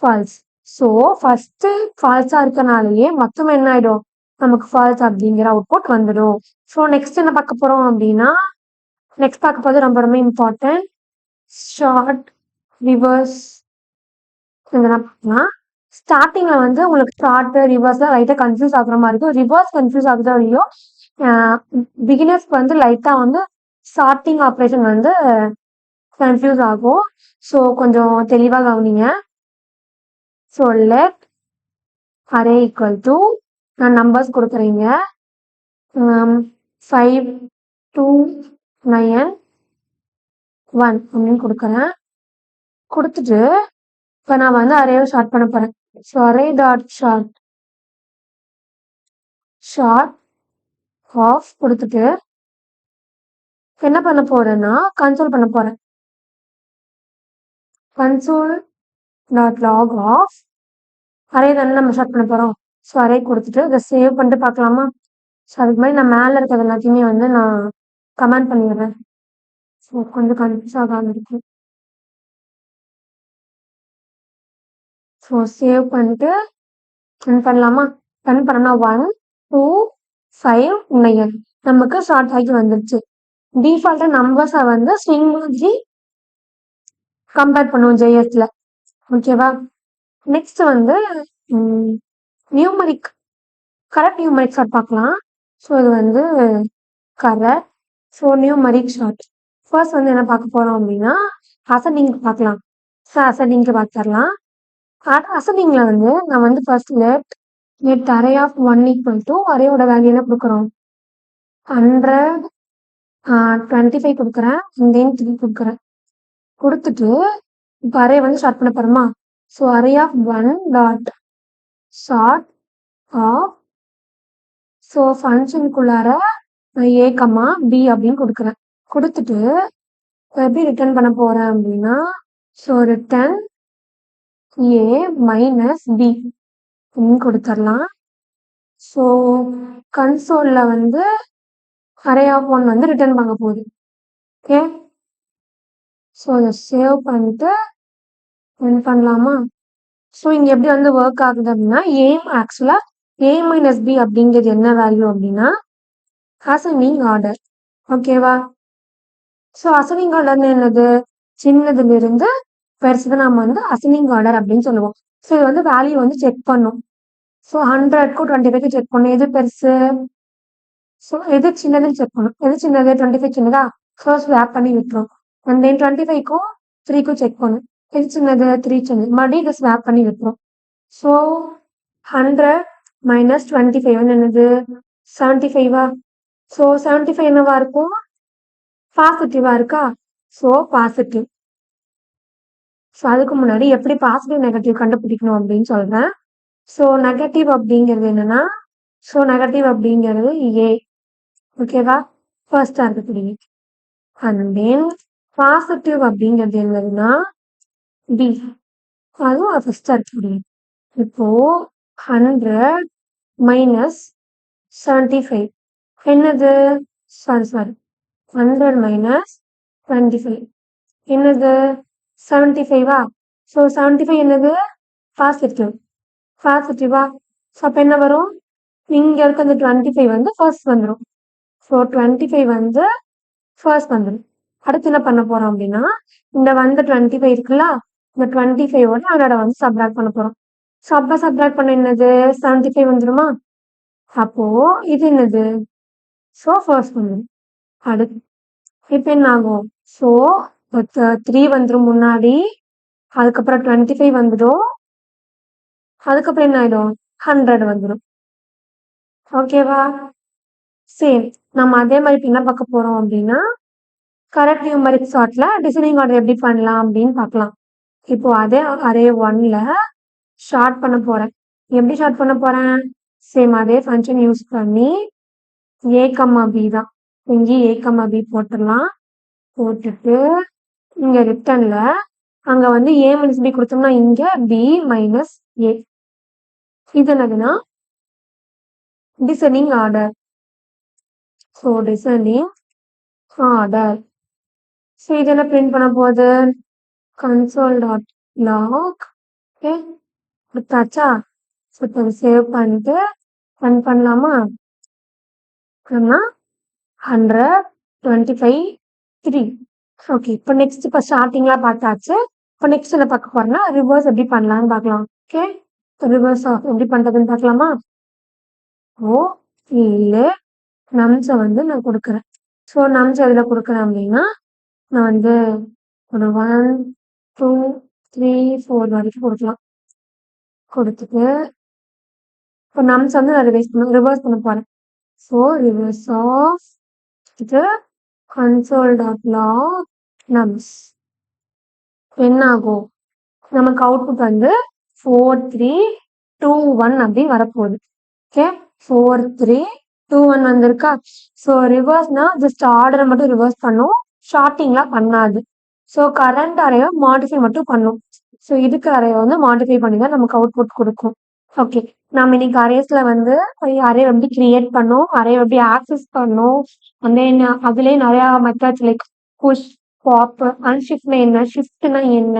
ஃபால்ஸ். ஸோ ஃபர்ஸ்ட் ஃபால்ஸா இருக்கனாலேயே மொத்தம் என்ன ஆயிடும்? நமக்கு ஃபால்ஸ் அப்படிங்கிற அவுட்புட் வந்துடும். ஸோ நெக்ஸ்ட் என்ன பார்க்க போறோம் அப்படின்னா நெக்ஸ்ட் பார்க்க போது ரொம்ப ரொம்ப இம்பார்ட்டன்ட் ஷார்ட் ரிவர்ஸ் இதெல்லாம் பார்க்கலாம். ஸ்டார்டிங்ல வந்து உங்களுக்கு ஸ்டார்ட் ரிவர்ஸ்லாம் லைட்டா கன்ஃபியூஸ் ஆகுற மாதிரி இருக்கும். ரிவர்ஸ் கன்ஃபியூஸ் ஆகுதோ இல்லையோ, பிகினர்ஸ்க்கு வந்து லைட்டா வந்து ஸ்டார்டிங் ஆப்ரேஷன் வந்து கன்ஃபியூஸ் ஆகும். ஸோ கொஞ்சம் தெளிவா கவனிங்க. So let array equal to நான் நம்பர்ஸ் கொடுக்குறீங்க 5 2 9 1 அப்படின்னு கொடுக்குறேன். கொடுத்துட்டு இப்போ நான் வந்து அரேவை ஷார்ட் பண்ண போறேன். So array dot sort of கொடுத்துட்டு என்ன பண்ண போறேன்னா கன்சோல் பண்ண போறேன். Console dot log of array தானே நம்ம ஷார்ட் பண்ண போறோம். ஸோ அரே கொடுத்துட்டு இதை சேவ் பண்ணிட்டு பார்க்கலாமா? ஸோ அதுக்கு மாதிரி நான் மேலே இருக்கிறது எல்லாத்தையுமே வந்து நான் கமெண்ட் பண்ணிடுறேன். ஸோ கொஞ்சம் கன்ஃபியூஸ் ஆகாம இருக்கு. ஸோ சேவ் பண்ணிட்டு ரன் பண்ணலாமா? ரன் பண்ணனா 1 2 5 9 நமக்கு ஷார்ட் ஆகி வந்துருச்சு. டிஃபால்ட்டா நம்பர்ஸை வந்து ஸ்ட்ரிங் மாதிரி கம்பேர் பண்ணுவோம் ஜேஎஸ்ல. ஓகேவா? நெக்ஸ்ட் வந்து நியூமரிக் கரெக்ட் நியூமரிக் ஷார்ட் பார்க்கலாம். ஸோ இது வந்து correct. So numeric short first வந்து என்ன பார்க்க போறோம் அப்படின்னா அசெண்டிங் பார்க்கலாம். ஸோ அசெண்டிங்க்கு பார்த்துடலாம். அசெண்டிங்ல வந்து நான் வந்து first let array of 1 equal to அரேயோட வேல்யூ என்ன கொடுக்குறோம் 100 25 கொடுக்குறேன். தென் 3 கொடுக்குறேன். கொடுத்துட்டு இப்போ அரே வந்து ஸ்டார்ட் பண்ண போறோமா? So array of 1 dot sort of so ஃபங்க்ஷனுக்குள்ளார ஏ கமா பி அப்படின்னு கொடுக்குறேன். கொடுத்துட்டு எப்படி ரிட்டர்ன் பண்ண போறேன் அப்படின்னா so return A minus B அப்படின்னு கொடுத்துடலாம். ஸோ கன்சோல்ல வந்து அரே ஆஃப் 1 வந்து ரிட்டர்ன் பண்ண போகுது. ஓகே, ஸோ அதை சேவ் பண்ணிட்டு ரன் பண்ணலாமா? ஸோ இங்கே எப்படி வந்து ஒர்க் ஆகுது அப்படின்னா ஆக்சுவலா ஏ மைனஸ் பி அப்படிங்கிறது என்ன வேல்யூ அப்படின்னா அசெண்டிங் ஆர்டர். ஓகேவா? ஸோ அசெண்டிங் ஆர்டர்னு என்னது சின்னதுல இருந்து பெருசுக்கு நம்ம வந்து அசெண்டிங் ஆர்டர் அப்படின்னு சொல்லுவோம். ஸோ இது வந்து வேல்யூ வந்து செக் பண்ணும். ஸோ 100க்கும் 25க்கு செக் பண்ணும். எது பெருசு? ஸோ எது சின்னதுன்னு செக் பண்ணும். எது சின்னது 25 சின்னதா? ஸோ ஸ்வாப் பண்ணி விட்டுரும். அண்ட் தென் 25க்கும் 3க்கும் செக் பண்ணும். எது சின்னது? 3 சின்னது. மறுபடியும் இதை ஸ்வாப் பண்ணி விட்டுரும். ஸோ 100 மைனஸ் 25 என்னது 75வா? ஸோ 75 என்னவா இருக்கும்? பாசிட்டிவா இருக்கா? So positive. ஸோ அதுக்கு முன்னாடி எப்படி பாசிட்டிவ் நெகட்டிவ் கண்டுபிடிக்கணும் அப்படின்னு சொல்றேன். ஸோ நெகட்டிவ் அப்படிங்கிறது என்னன்னா ஸோ நெகட்டிவ் அப்படிங்கிறது ஏ. ஓகேவா? ஃபர்ஸ்டா இருக்கக்கூடிய. அண்ட் தென் பாசிட்டிவ் அப்படிங்கிறது என்னதுன்னா பி. அதுவும் ஃபர்ஸ்டா இருக்கக்கூடிய. இப்போ 100 மைனஸ் 75 என்னது? சாரி 100 மைனஸ் 25 என்னது? 75வா? ஸோ 75 என்னது? பாசிட்டிவ். பாசிட்டிவா? ஸோ அப்போ என்ன வரும்? இங்க இருக்க அந்த 25 வந்து ஃபர்ஸ்ட் வந்துடும். ஸோ 25 வந்து ஃபர்ஸ்ட் வந்துடும். அடுத்து என்ன பண்ண போறோம் அப்படின்னா இந்த வந்து 25 இருக்குல்ல, இந்த 25ஓட அதோட வந்து சப்ராக்ட் பண்ண போறோம். ஸோ அப்போ சப்ராக்ட் பண்ண என்னது? 75 வந்துருமா? அப்போ இது என்னது? ஸோ ஃபர்ஸ்ட் வந்துடும். அடுத்து இப்போ என்ன ஆகும்? ஸோ 3 வந்துடும் முன்னாடி, அதுக்கப்புறம் 25 வந்துடும், அதுக்கப்புறம் என்ன ஆயிடும்? 100 வந்துடும். ஓகேவா? சேம் நம்ம அதே மாதிரி என்ன பார்க்க போறோம் அப்படின்னா கரெக்ட் நியூமரிக் ஷார்ட்ல டிசைனிங் ஆர்டர் எப்படி பண்ணலாம் அப்படின்னு பார்க்கலாம். இப்போ அதே அரே 1ல ஷார்ட் பண்ண போறேன். எப்படி ஷார்ட் பண்ண போறேன்? சேம் அதே ஃபங்க்ஷன் யூஸ் பண்ணி ஏ கம்மா பி தான். இங்கே ஏ கம்மா பி போட்டுடலாம். போட்டுட்டு இங்க ரிட்டர்ன்ல அங்க வந்து ஏ மைனஸ் பி கொடுத்தோம்னா இங்க பி மைனஸ் ஏ. இது என்னதுன்னா descending order. So descending order. So இது என்ன பிரிண்ட் பண்ண போகுது? Console dot log. ஓகே, கொடுத்தாச்சா? ஸோ இப்போ சேவ் பண்ணிட்டு ரன் பண்ணலாமா? 100 25 3. ஓகே, இப்போ நெக்ஸ்ட் இப்போ ஸ்டார்டிங்லாம் பார்த்தாச்சு. இப்போ நெக்ஸ்ட் என்ன பார்க்க போறோம்னா ரிவர்ஸ் எப்படி பண்ணலாம்னு பார்க்கலாம். ஓகே, ரிவர்ஸ் ஆஃப் எப்படி பண்றதுன்னு பார்க்கலாமா? ஓ இல்லை நம்ஸை வந்து நான் கொடுக்குறேன். ஸோ நம்ஸ் எதில் கொடுக்குறேன் அப்படின்னா நான் வந்து ஒரு 1 2 3 4 வரைக்கும் கொடுக்கலாம். கொடுத்துட்டு இப்போ நம்ஸ் வந்து நான் ரிவர்ஸ் பண்ண போறேன். ஸோ ரிவர்ஸ் ஆஃப் இது console.log nums என்ன ஆகும்? நமக்கு அவுட்புட் வந்து 4 3 2 1 அப்படி வரப்போகுது. ஓகே 4 3 2 1 வந்திருக்கா? ஸோ ரிவர்ஸ்னா ஜஸ்ட் ஆர்டரை மட்டும் ரிவர்ஸ் பண்ணும், ஷார்ட்டிங்லாம் பண்ணாது. ஸோ கரண்ட் அறையை மாடிஃபை மட்டும் பண்ணும். ஸோ இதுக்கு அறையை வந்து மாடிஃபை பண்ணி தான் நமக்கு அவுட்புட் கொடுக்கும். ஓகே நம்ம இன்னைக்கு அரேஸ்ல வந்து அரே எப்படி கிரியேட் பண்ணோம், அரே எப்படி ஆக்சஸ் பண்ணோம், அதுலேயே நிறைய மெத்தட்ஸ் லைக் புஷ் பாப் அன்ஷிஃப்ட்னா என்ன, ஷிஃப்ட்னா என்ன,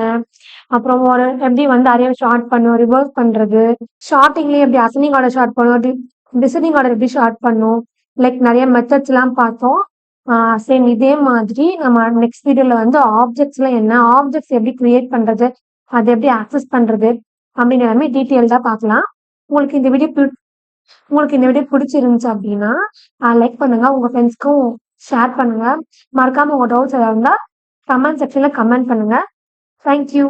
அப்புறம் ஒரு எப்படி வந்து அரே ஷார்ட் பண்ணும், ரிவர்ஸ் பண்றது, ஷார்ட்டிங்லேயே எப்படி அசனிங் ஆர்டர் ஷார்ட் பண்ணும், டிசனிங் ஆர்டர் எப்படி ஷார்ட் பண்ணும், லைக் நிறைய மெத்தட்ஸ் எல்லாம் பார்த்தோம். சேம் இதே மாதிரி நம்ம நெக்ஸ்ட் வீடியோல வந்து ஆப்ஜெக்ட்ஸ்ல என்ன, ஆப்ஜெக்ட்ஸ் எப்படி கிரியேட் பண்றது, அதை எப்படி ஆக்சஸ் பண்றது அப்படின்னு எல்லாமே டீட்டெயில்டாக பார்க்கலாம். உங்களுக்கு இந்த வீடியோ பிடிச்சிருந்துச்சு அப்படின்னா லைக் பண்ணுங்க, உங்க ஃப்ரெண்ட்ஸ்க்கும் ஷேர் பண்ணுங்க. மறக்காம உங்க டவுட்ஸ் ஏதாவது இருந்தால் கமெண்ட் செக்ஷன்ல கமெண்ட் பண்ணுங்க. தேங்க்யூ.